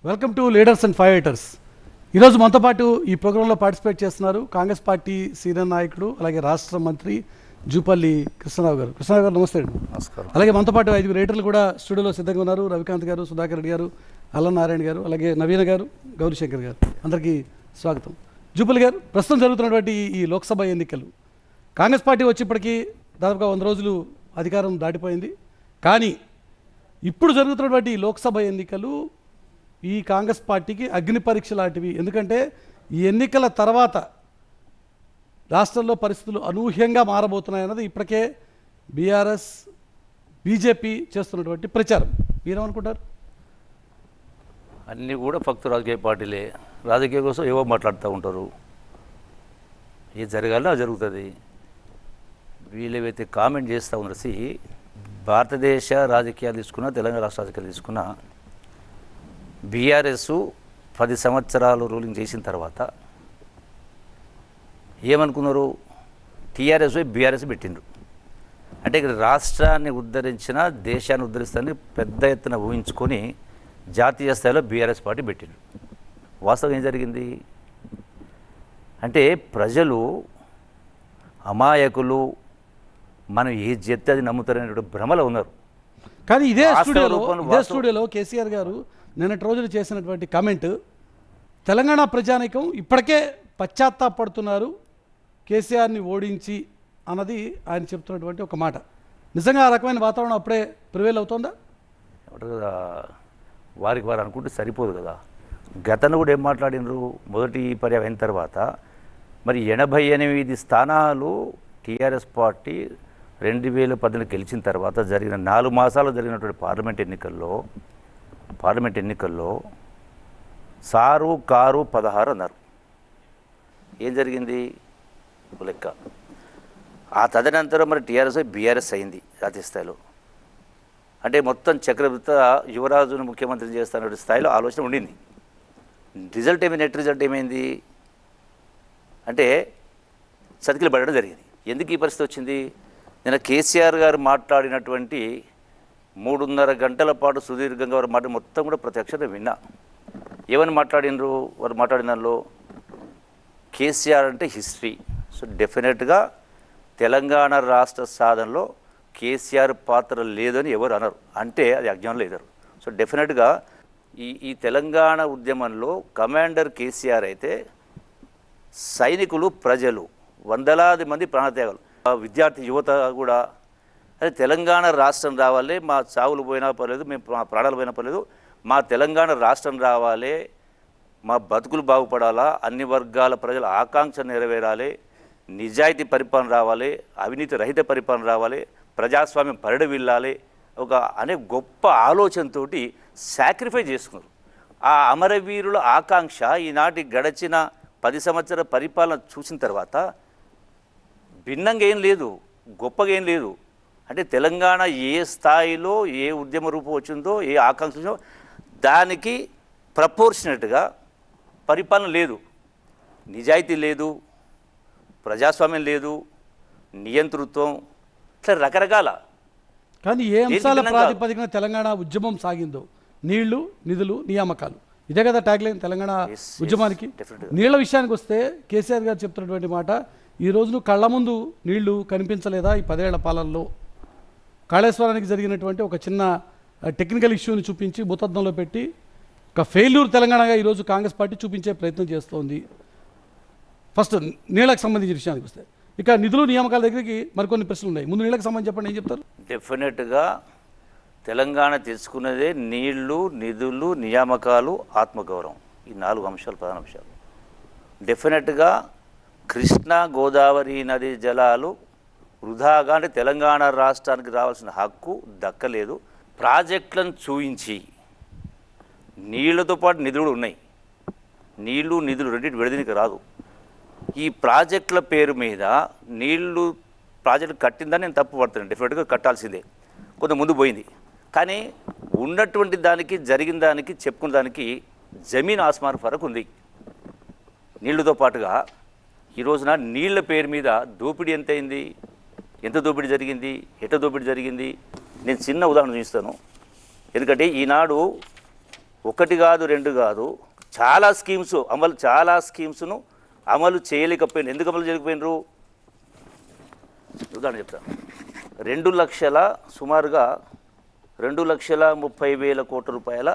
Welcome to leaders and fighters. ఈరోజు మనతో పాటు ఈ ప్రోగ్రాంలో పార్టిసిపేట్ చేస్తున్నారు కాంగ్రెస్ పార్టీ సీనియర్ నాయకుడు, అలాగే రాష్ట్ర మంత్రి జూపల్లి కృష్ణరావు గారు. కృష్ణరావు గారు నమస్తే అండి. నమస్కారం. అలాగే మనతో పాటు 5 రైటర్లు కూడా స్టూడియోలో సిద్ధంగా ఉన్నారు. రవికాంత్ గారు, సుధాకర్ రెడ్డి గారు, అల్లనారాయణ గారు, అలాగే నవీన గారు, గౌరీశంకర్ గారు. అందరికీ స్వాగతం. జూపల్లి గారు, ప్రస్తుతం జరుగుతున్నటువంటి ఈ లోక్సభ ఎన్నికలు కాంగ్రెస్ పార్టీ వచ్చేప్పటికీ దాదాపుగా 100 రోజులు అధికారం దాటిపోయింది. కానీ ఇప్పుడు జరుగుతున్నటువంటి ఈ లోక్సభ ఎన్నికలు ఈ కాంగ్రెస్ పార్టీకి అగ్ని పరీక్ష లాంటివి. ఎందుకంటే ఈ ఎన్నికల తర్వాత రాష్ట్రంలో పరిస్థితులు అనూహ్యంగా మారబోతున్నాయన్నది ఇప్పటికే బీఆర్ఎస్, బీజేపీ చేస్తున్నటువంటి ప్రచారం. మీరేమనుకుంటారు? అన్నీ కూడా ఫక్తు రాజకీయ పార్టీలే. రాజకీయం కోసం ఏవో మాట్లాడుతూ ఉంటారు. ఏది జరగాలో అది జరుగుతుంది. వీళ్ళేవైతే కామెంట్ చేస్తూ ఉన్నారు, భారతదేశ రాజకీయాలు తీసుకున్నా, తెలంగాణ రాష్ట్ర రాజకీయాలు తీసుకున్నా, బీఆర్ఎస్ 10 సంవత్సరాలు రూలింగ్ చేసిన తర్వాత ఏమనుకున్నారు? టీఆర్ఎస్ బీఆర్ఎస్ పెట్టిండ్రు. అంటే ఇక్కడ రాష్ట్రాన్ని ఉద్ధరించిన, దేశాన్ని ఉద్ధరిస్తారని పెద్ద ఎత్తున ఊహించుకొని జాతీయ స్థాయిలో బీఆర్ఎస్ పార్టీ పెట్టిండ్రు. వాస్తవం ఏం జరిగింది అంటే, ప్రజలు అమాయకులు, మనం ఏది చెప్తే అది నమ్ముతారనేటువంటి భ్రమలో ఉన్నారు. కానీ ఇదే స్టూడియోలో కేసీఆర్ గారు నిన్నటి రోజులు చేసినటువంటి కామెంట్, తెలంగాణ ప్రజానీకం ఇప్పటికే పశ్చాత్తాపడుతున్నారు కేసీఆర్ని ఓడించి అన్నది ఆయన చెప్తున్నటువంటి ఒక మాట. నిజంగా ఆ రకమైన వాతావరణం అప్పుడే ప్రివేల్ అవుతుందా? కదా, వారికి వారు అనుకుంటే సరిపోదు కదా. గతంలో కూడా ఏం మాట్లాడినరు? మొదటి పర్యాయం అయిన తర్వాత మరి 88 స్థానాలు టీఆర్ఎస్ పార్టీ 2018 గెలిచిన తర్వాత జరిగిన 4 మాసాలు జరిగినటువంటి పార్లమెంట్ ఎన్నికల్లో సారు కారు 16 అన్నారు. ఏం జరిగింది లెక్క? ఆ తదనంతరం మరి టీఆర్ఎస్ బీఆర్ఎస్ అయింది జాతీయ స్థాయిలో. అంటే మొత్తం చక్రవర్త యువరాజును ముఖ్యమంత్రి చేస్తున్న స్థాయిలో ఆలోచన ఉండింది. రిజల్ట్ ఏమైంది? నెట్ రిజల్ట్ ఏమైంది అంటే చతికిల పడడం జరిగింది. ఎందుకు ఈ పరిస్థితి వచ్చింది? నిన్న కేసీఆర్ గారు మాట్లాడినటువంటి 3.5 గంటల పాటు సుదీర్ఘంగా వారు మాట మొత్తం కూడా ప్రతి అక్షరం విన్నా. ఏమని మాట్లాడినరు? వారు మాట్లాడిన దానిలో కేసీఆర్ అంటే హిస్టరీ. సో డెఫినెట్గా తెలంగాణ రాష్ట్ర సాధనలో కేసీఆర్ పాత్ర లేదని ఎవరు అనరు. అంటే అది అజ్ఞానం లేదరు. సో డెఫినెట్గా ఈ తెలంగాణ ఉద్యమంలో కమాండర్ కేసీఆర్ అయితే, సైనికులు, ప్రజలు, వందలాది మంది ప్రాణత్యాగాలు, విద్యార్థి యువత కూడా అదే తెలంగాణ రాష్ట్రం రావాలి, మా చావులు పోయినా పర్లేదు, మేము మా ప్రాణాలు పోయినా పర్లేదు, మా తెలంగాణ రాష్ట్రం రావాలి, మా బతుకులు బాగుపడాలా, అన్ని వర్గాల ప్రజల ఆకాంక్ష నెరవేరాలి, నిజాయితీ పరిపాలన రావాలి, అవినీతి రహిత పరిపాలన రావాలి, ప్రజాస్వామ్యం పరిడవిల్లాలి అనే గొప్ప ఆలోచనతో సాక్రిఫైస్ చేసుకున్నారు. ఆ అమరవీరుల ఆకాంక్ష ఈనాటి గడిచిన 10 సంవత్సరాల పరిపాలన చూసిన తర్వాత భిన్నంగా ఏం లేదు, గొప్పగా ఏం లేదు. అంటే తెలంగాణ ఏ స్థాయిలో ఏ ఉద్యమ రూపం వచ్చిందో, ఏ ఆకాంక్ష వచ్చిందో దానికి ప్రపోర్షనట్గా పరిపాలన లేదు, నిజాయితీ లేదు, ప్రజాస్వామ్యం లేదు, నియంతృత్వం, ఇట్లా రకరకాల. కానీ ఏ అంశాల ప్రాతిపదికన తెలంగాణ ఉద్యమం సాగిందో, నీళ్లు, నిధులు, నియామకాలు, ఇదే కదా ట్యాగ్లైన్ తెలంగాణ ఉద్యమానికి. నీళ్ల విషయానికి వస్తే కేసీఆర్ గారు చెప్తున్నటువంటి మాట, ఈ రోజు కళ్ళ ముందు నీళ్లు కనిపించలేదా? ఈ 10 ఏళ్ల పాలనలో కాళేశ్వరానికి జరిగినటువంటి ఒక చిన్న టెక్నికల్ ఇష్యూని చూపించి భూతద్దంలో పెట్టి ఒక ఫెయిల్యూర్ తెలంగాణగా ఈరోజు కాంగ్రెస్ పార్టీ చూపించే ప్రయత్నం చేస్తోంది. ఫస్ట్ నీళ్ళకి సంబంధించిన విషయానికి వస్తే, ఇక నిధులు, నియామకాల దగ్గరికి మరికొన్ని ప్రశ్నలు ఉన్నాయి. ముందు నీళ్ళకి సంబంధించి చెప్పండి, ఏం చెప్తారు? డెఫినెట్గా తెలంగాణ తెలుసుకున్నదే నీళ్లు, నిధులు, నియామకాలు, ఆత్మగౌరవం. ఈ 4 అంశాలు ప్రధాన అంశాలు. డెఫినెట్గా కృష్ణా గోదావరి నది జలాలు వృధాగా, అంటే తెలంగాణ రాష్ట్రానికి రావాల్సిన హక్కు దక్కలేదు. ప్రాజెక్టులను చూయించి, నీళ్లతో పాటు నిధులు ఉన్నాయి, నీళ్లు నిధులు రెండింటి విడదీనికి రాదు. ఈ ప్రాజెక్టుల పేరు మీద నీళ్లు ప్రాజెక్టు కట్టిందని నేను తప్పు పడుతున్నాను. డెఫినెట్గా కట్టాల్సిందే, కొంత ముందు పోయింది. కానీ ఉన్నటువంటి దానికి, జరిగిన దానికి, చెప్పుకున్న దానికి జమీన్ ఆస్మాన్ ఫరక్ ఉంది. నీళ్లతో పాటుగా ఈ రోజున నీళ్ల పేరు మీద దోపిడీ ఎంత అయింది, ఎంత దోపిడీ జరిగింది, ఎట దోపిడీ జరిగింది? నేను చిన్న ఉదాహరణ చూపిస్తాను. ఎందుకంటే ఈనాడు ఒకటి కాదు రెండు కాదు చాలా స్కీమ్స్ను అమలు చేయలేకపోయింది. ఎందుకు అమలు చేయలేకపోయినారు? ఉదాహరణ చెప్తాను. 2,30,000 కోట్ల రూపాయల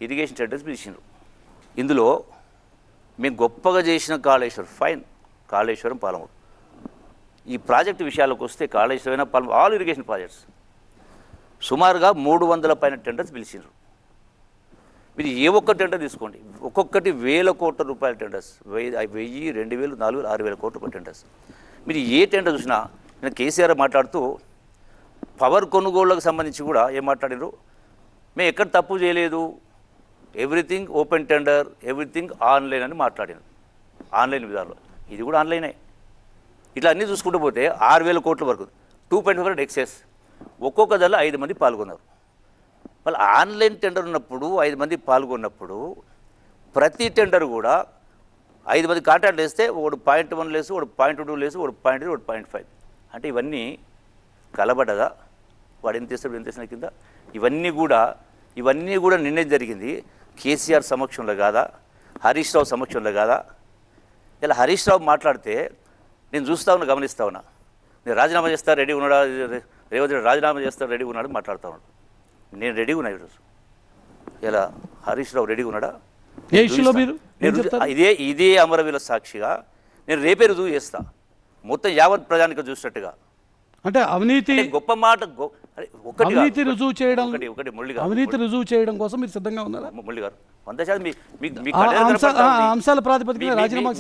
ఇరిగేషన్ టెండర్స్ పిలిచిండ్రు. ఇందులో మేము గొప్పగా చేసిన కాళేశ్వరం ఫైన్, కాళేశ్వరం పాలమూరు. ఈ ప్రాజెక్టు విషయాలకు వస్తే Kaleshwaram Palamuru all irrigation projects సుమారుగా 300 పైన టెండర్స్ పిలిచిండ్రు. మీరు ఏ ఒక్క టెండర్ తీసుకోండి, ఒక్కొక్కటి 1,000 కోట్ల రూపాయల టెండర్స్, 1000, 2,000, 4,000, 6,000 కోట్ల రూపాయల టెండర్స్. మీరు ఏ టెండర్ చూసినా నేను కేసీఆర్ మాట్లాడుతూ పవర్ కొనుగోళ్లకు సంబంధించి కూడా ఏం మాట్లాడారు, మేము ఎక్కడ తప్పు చేయలేదు, everything open tender, everything online అని మాట్లాడారు. ఆన్లైన్ విధానంలో ఇది కూడా ఆన్లైనే. ఇట్లా అన్నీ చూసుకుంటూ పోతే 6,000 కోట్ల వరకు 2.5 ఎక్సెస్, ఒక్కొక్క దానిలో 5 మంది పాల్గొన్నారు. వాళ్ళు ఆన్లైన్ టెండర్ ఉన్నప్పుడు 5 మంది పాల్గొన్నప్పుడు ప్రతి టెండర్ కూడా 5 మంది కాంట్రాక్ట్ వేస్తే ఒకడు 0.1 లేసు, ఒకడు 0.2 లేసు, ఒకడు 0.3, ఒకడు 0.5. అంటే ఇవన్నీ కలబడగా వాడు ఎంత చేస్తాడు ఎంత చేసిన కింద ఇవన్నీ కూడా నిర్ణయం జరిగింది కేసీఆర్ సమక్షంలో కాదా, హరీష్ రావు సమక్షంలో కాదా? ఇలా హరీష్ రావు మాట్లాడితే నేను గమనిస్తా ఉన్నా. నేను రాజీనామా చేస్తా రెడీ ఉన్నాడా, రేవంత్ రెడ్డి రాజీనామా చేస్తా రెడీ ఉన్నాడు మాట్లాడుతూ ఉన్నాడు. నేను రెడీగా ఉన్నా ఈరోజు. ఇలా హరీష్ రావు రెడీగా ఉన్నాడా? ఇదే అమరవీరుల సాక్షిగా నేను రేపే రుజువు చేస్తా, మొత్తం యావత్ ప్రజానికి చూసినట్టుగా. అంటే అవినీతి గొప్ప మాట, అవినీతి రుజువు చేయడం కోసం మీరు సిద్ధంగా ఉన్నారా? మురళి గారు 100% అంశాల ప్రాతిపదికన రాజీనామా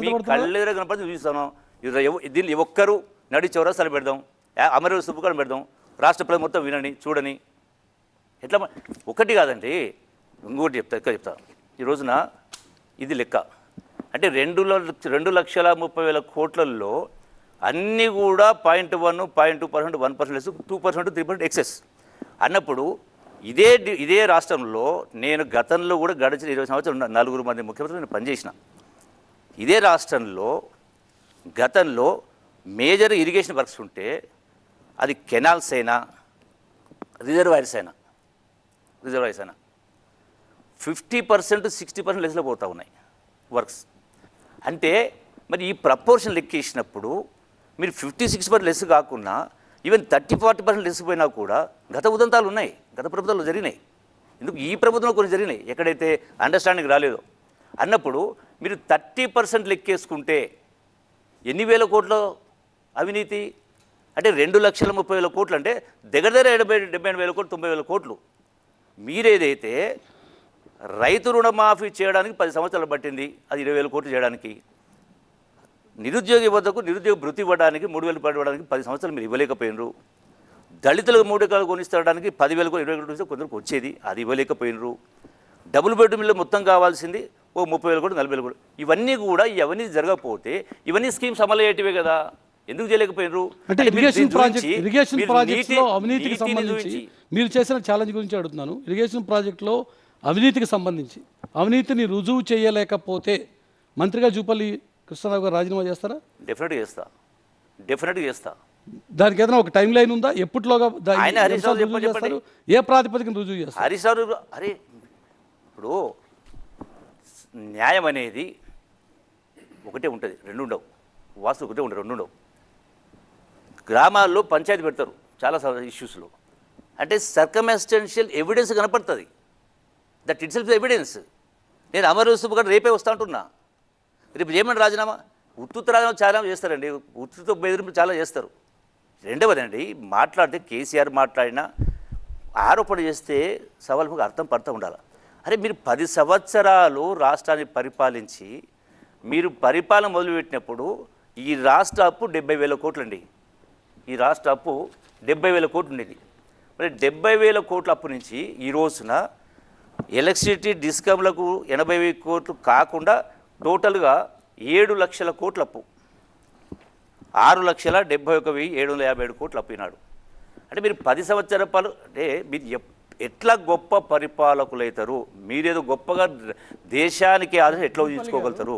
కనపడి చూపిస్తాను. దీన్ని ఒక్కరు నడి చౌరస్తాలు పెడదాం, అమరవీరుల స్థూపం పెడదాం, రాష్ట్ర ప్రజలు మొత్తం వినని చూడని. ఎట్లా ఒకటి కాదండి, ఇంకోటి చెప్తా. ఈ రోజున ఇది లెక్క అంటే 2,30,000 కోట్లలో అన్నీ కూడా 0.1, 0.2%, 1% 2%, 3% ఎక్సెస్ అన్నప్పుడు ఇదే రాష్ట్రంలో నేను గతంలో కూడా గడిచిన 20 సంవత్సరాలు 4 మంది ముఖ్యమంత్రులు నేను పనిచేసిన. ఇదే రాష్ట్రంలో గతంలో మేజర్ ఇరిగేషన్ వర్క్స్ ఉంటే అది కెనాల్స్ అయినా రిజర్వాయర్స్ అయినా 50%, 60% లెస్లో పోతూ ఉన్నాయి వర్క్స్. అంటే మరి ఈ ప్రపోర్షన్ లెక్కేసినప్పుడు మీరు 56% లెస్ కాకుండా ఈవెన్ 30-40% లెస్ పోయినా కూడా గత ఉదంతాలు ఉన్నాయి, గత ప్రభుత్వాలు జరిగినాయి. ఎందుకు ఈ ప్రభుత్వంలో కొన్ని జరిగినాయి ఎక్కడైతే అండర్స్టాండింగ్ రాలేదో అన్నప్పుడు మీరు 30% లెక్కేసుకుంటే ఎన్ని వేల కోట్ల అవినీతి అంటే 2,30,000 కోట్లు అంటే దగ్గర 78,000 కోట్లు, 90,000 కోట్లు. మీరేదైతే రైతు రుణమాఫీ చేయడానికి 10 సంవత్సరాలు పట్టింది, అది 20,000 కోట్లు చేయడానికి. నిరుద్యోగి వద్దకు నిరుద్యోగ భృతి ఇవ్వడానికి 3,000 ఇవ్వడానికి 10 సంవత్సరాలు మీరు ఇవ్వలేకపోయినరు. దళితులకు 3 ఎకరాలు కొనిస్తడానికి 10,000 20,000 కోట్లు కొందరికి వచ్చేది, అది ఇవ్వలేకపోయినరు. డబుల్ బెడ్రూమ్ ఇల్లు మొత్తం కావాల్సింది 30,000 కోట్లు, 40,000 కోట్లు. ఇవన్నీ కూడా అవన్నీ జరగకపోతే ఇవన్నీ స్కీమ్స్ అమలు అయ్యేటివే కదా, ఎందుకు చేయలేకపోయినరు? అంటే ఇరిగేషన్ ప్రాజెక్ట్లో అవినీతికి సంబంధించి మీరు చేసిన ఛాలెంజ్ గురించి అడుగుతున్నాను. ఇరిగేషన్ ప్రాజెక్టులో అవినీతికి సంబంధించి అవినీతిని రుజువు చేయలేకపోతే మంత్రిగా జూపల్లి కృష్ణారావు గారు రాజీనామా చేస్తారా? డెఫినెట్గా చేస్తా. దానికి ఏదైనా ఒక టైం లైన్ ఉందా? ఎప్పటిలోగా ఆయన హరీష్ రావు చెప్పండి, ఏ ప్రాతిపదికన రుజువు చేస్తారు? హరీష్ రావు అరే ఇప్పుడు న్యాయం అనేది ఒకటే ఉంటుంది, రెండు ఉండవు. వాస్తు ఒకటే ఉంటుంది, రెండు ఉండవు. గ్రామాల్లో పంచాయతీ పెడతారు చాలా ఇష్యూస్లో, అంటే సర్కమ్స్టాన్షియల్ ఎవిడెన్స్ కనపడుతుంది. That it self evidence. నేను అమరవీరుల రేపే వస్తా అంటున్నా. రేపు చేయమని రాజీనామా ఉత్తుత రాజీనామా చాలా చేస్తారండి, ఉత్తుతో బెదిరింపు చాలా చేస్తారు. రెండవదండి, మాట్లాడితే కేసీఆర్ మాట్లాడినా ఆరోపణ చేస్తే సవాళ్ళకు అర్థం పడుతూ ఉండాలి. అరే మీరు 10 సంవత్సరాలు రాష్ట్రాన్ని పరిపాలించి మీరు పరిపాలన మొదలుపెట్టినప్పుడు ఈ రాష్ట్ర అప్పు 70,000 కోట్లు అండి. ఈ రాష్ట్ర అప్పు 70,000 కోట్లు ఉండేది. మరి 70,000 కోట్ల అప్పు నుంచి ఈ రోజున ఎలక్ట్రిసిటీ డిస్కమ్లకు 80,000 కోట్లు కాకుండా టోటల్గా 7 లక్షల కోట్ల అప్పు, 6,71,757 కోట్లు అప్పినాడు. అంటే మీరు 10 సంవత్సరాలు అంటే మీరు ఎట్లా గొప్ప పరిపాలకులు అవుతారు? మీరేదో గొప్పగా దేశానికి ఆదర్శం ఎట్లా తీసుకోగలుగుతారు?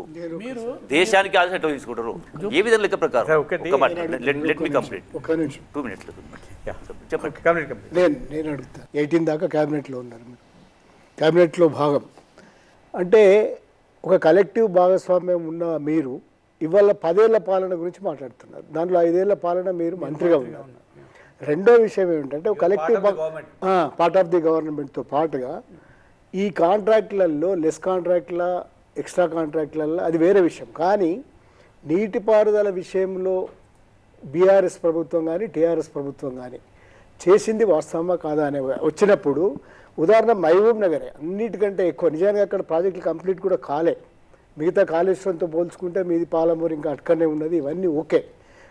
దేశానికి ఆదర్శం ఎట్లా తీసుకుంటారు? ఏ విధంగా లెక్క ప్రకారం? లెట్ మీ కంప్లీట్ 2 మినిట్స్ చెప్పండి. నేను అడుగుతా 18 దాకా క్యాబినెట్లో ఉన్నారు మీరు, క్యాబినెట్లో భాగం. అంటే ఒక కలెక్టివ్ భాగస్వామ్యం ఉన్న మీరు ఇవాళ 10 ఏళ్ల పాలన గురించి మాట్లాడుతున్నారు. దాంట్లో 5 ఏళ్ల పాలన మీరు మంత్రిగా ఉన్నారు. రెండో విషయం ఏమిటంటే ఒక కలెక్టివ్ పార్ట్ ఆఫ్ ది గవర్నమెంట్తో పాటుగా ఈ కాంట్రాక్టులలో లెస్ కాంట్రాక్టుల ఎక్స్ట్రా కాంట్రాక్టులలో అది వేరే విషయం. కానీ నీటిపారుదల విషయంలో బీఆర్ఎస్ ప్రభుత్వం కానీ టీఆర్ఎస్ ప్రభుత్వం కానీ చేసింది వాస్తవమా కాదా అనే వచ్చినప్పుడు ఉదాహరణ మహబూబ్ నగరే అన్నిటికంటే ఎక్కువ. నిజానికి అక్కడ ప్రాజెక్టులు కంప్లీట్ కూడా కాలే. మిగతా కాళేశ్వరంతో పోల్చుకుంటే మీది పాలమూరు ఇంకా అక్కడనే ఉన్నది, ఇవన్నీ ఓకే.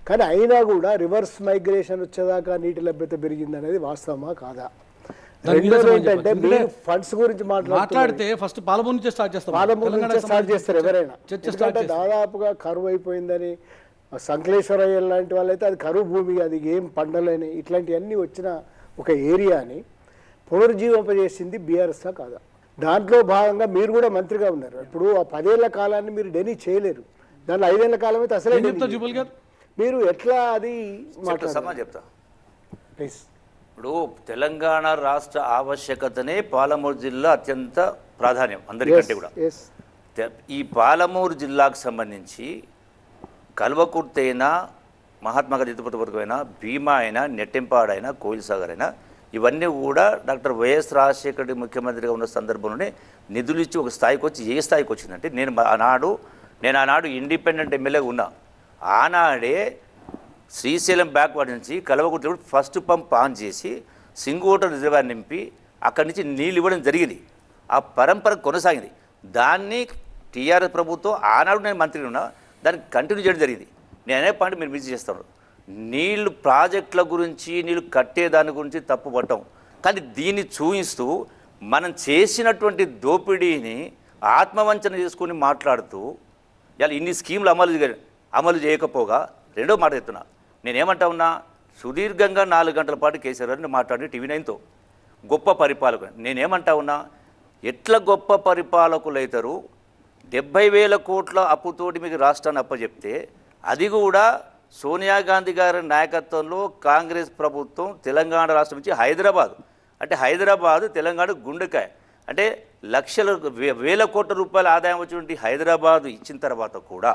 కానీ అయినా కూడా రివర్స్ మైగ్రేషన్ వచ్చేదాకా నీటి లభ్యత పెరిగింది అనేది వాస్తవమా కాదా? రెండోది ఏంటంటే మీరు ఫండ్స్ గురించి మాట్లాడితే ఫస్ట్ పాలమూరు నుంచే స్టార్ట్ చేస్తారు. పాలమూరు నుంచే స్టార్ట్ చేస్తారు ఎవరైనా. ఎందుకంటే దాదాపుగా కరువు అయిపోయిందని సంకలేశ్వరయ్య లాంటి వాళ్ళైతే అది కరువు భూమి, అది ఏం పండలేని ఇట్లాంటివన్నీ వచ్చిన ఒక ఏరియాని పునరుజ్జీవింపజేసింది బీఆర్ఎస్లా కాదా? దాంట్లో భాగంగా మీరు కూడా మంత్రిగా ఉన్నారు. ఇప్పుడు ఆ 10 ఏళ్ల కాలాన్ని మీరు డెనీ చేయలేరు. దాంట్లో 5 ఏళ్ల కాలం అయితే అసలే మీరు ఎట్లా అది చెప్తా. ప్లీజ్. ఇప్పుడు తెలంగాణ రాష్ట్ర ఆవశ్యకతనే పాలమూరు జిల్లా అత్యంత ప్రాధాన్యం అందరికంటే కూడా. ఈ పాలమూరు జిల్లాకు సంబంధించి కల్వకుర్తి అయినా, మహాత్మా గాంధీ వరకు అయినా, భీమా అయినా, నెట్టింపాడైనా, కోయిల్ సాగర్ అయినా ఇవన్నీ కూడా డాక్టర్ వైఎస్ రాజశేఖర రెడ్డి ముఖ్యమంత్రిగా ఉన్న సందర్భంలోనే నిధులు ఇచ్చి ఒక స్థాయికి వచ్చి ఏ స్థాయికి వచ్చిందంటే నేను ఆనాడు ఇండిపెండెంట్ ఎమ్మెల్యేగా ఉన్నా. ఆనాడే శ్రీశైలం బ్యాక్వర్డ్ నుంచి కల్వకుర్తి ఫస్ట్ పంప్ ఆన్ చేసి సింగోట రిజర్వాయర్ నింపి అక్కడి నుంచి నీళ్ళు ఇవ్వడం జరిగింది. ఆ పరంపర కొనసాగింది. దాన్ని టీఆర్ఎస్ ప్రభుత్వం ఆనాడు నేను మంత్రిగా ఉన్నా దాన్ని కంటిన్యూ చేయడం జరిగింది. నేనే పాయింట్ మీరు మిస్ చేస్తాను. నీళ్లు ప్రాజెక్టుల గురించి నీళ్ళు కట్టేదాని గురించి తప్పు పట్టం. కానీ దీన్ని చూపిస్తూ మనం చేసినటువంటి దోపిడీని ఆత్మవంచన చేసుకొని మాట్లాడుతూ ఇలా ఇన్ని స్కీములు అమలు చేయకపోగా రెండో మాట చెప్తున్నా. నేనేమంటా ఉన్నా, సుదీర్ఘంగా 4 గంటల పాటు కేసీఆర్ గారిని మాట్లాడి టీవీ9తో గొప్ప పరిపాలకులు. నేనేమంటా ఉన్నా, ఎట్లా గొప్ప పరిపాలకులు అవుతారు? 70,000 కోట్ల అప్పుతోటి మీకు రాష్ట్రాన్ని అప్పచెప్తే అది కూడా సోనియా గాంధీ గారి నాయకత్వంలో కాంగ్రెస్ ప్రభుత్వం తెలంగాణ రాష్ట్రం నుంచి హైదరాబాదు తెలంగాణ గుండెకాయ అంటే వేల కోట్ల రూపాయల ఆదాయం వచ్చినటువంటి హైదరాబాదు ఇచ్చిన తర్వాత కూడా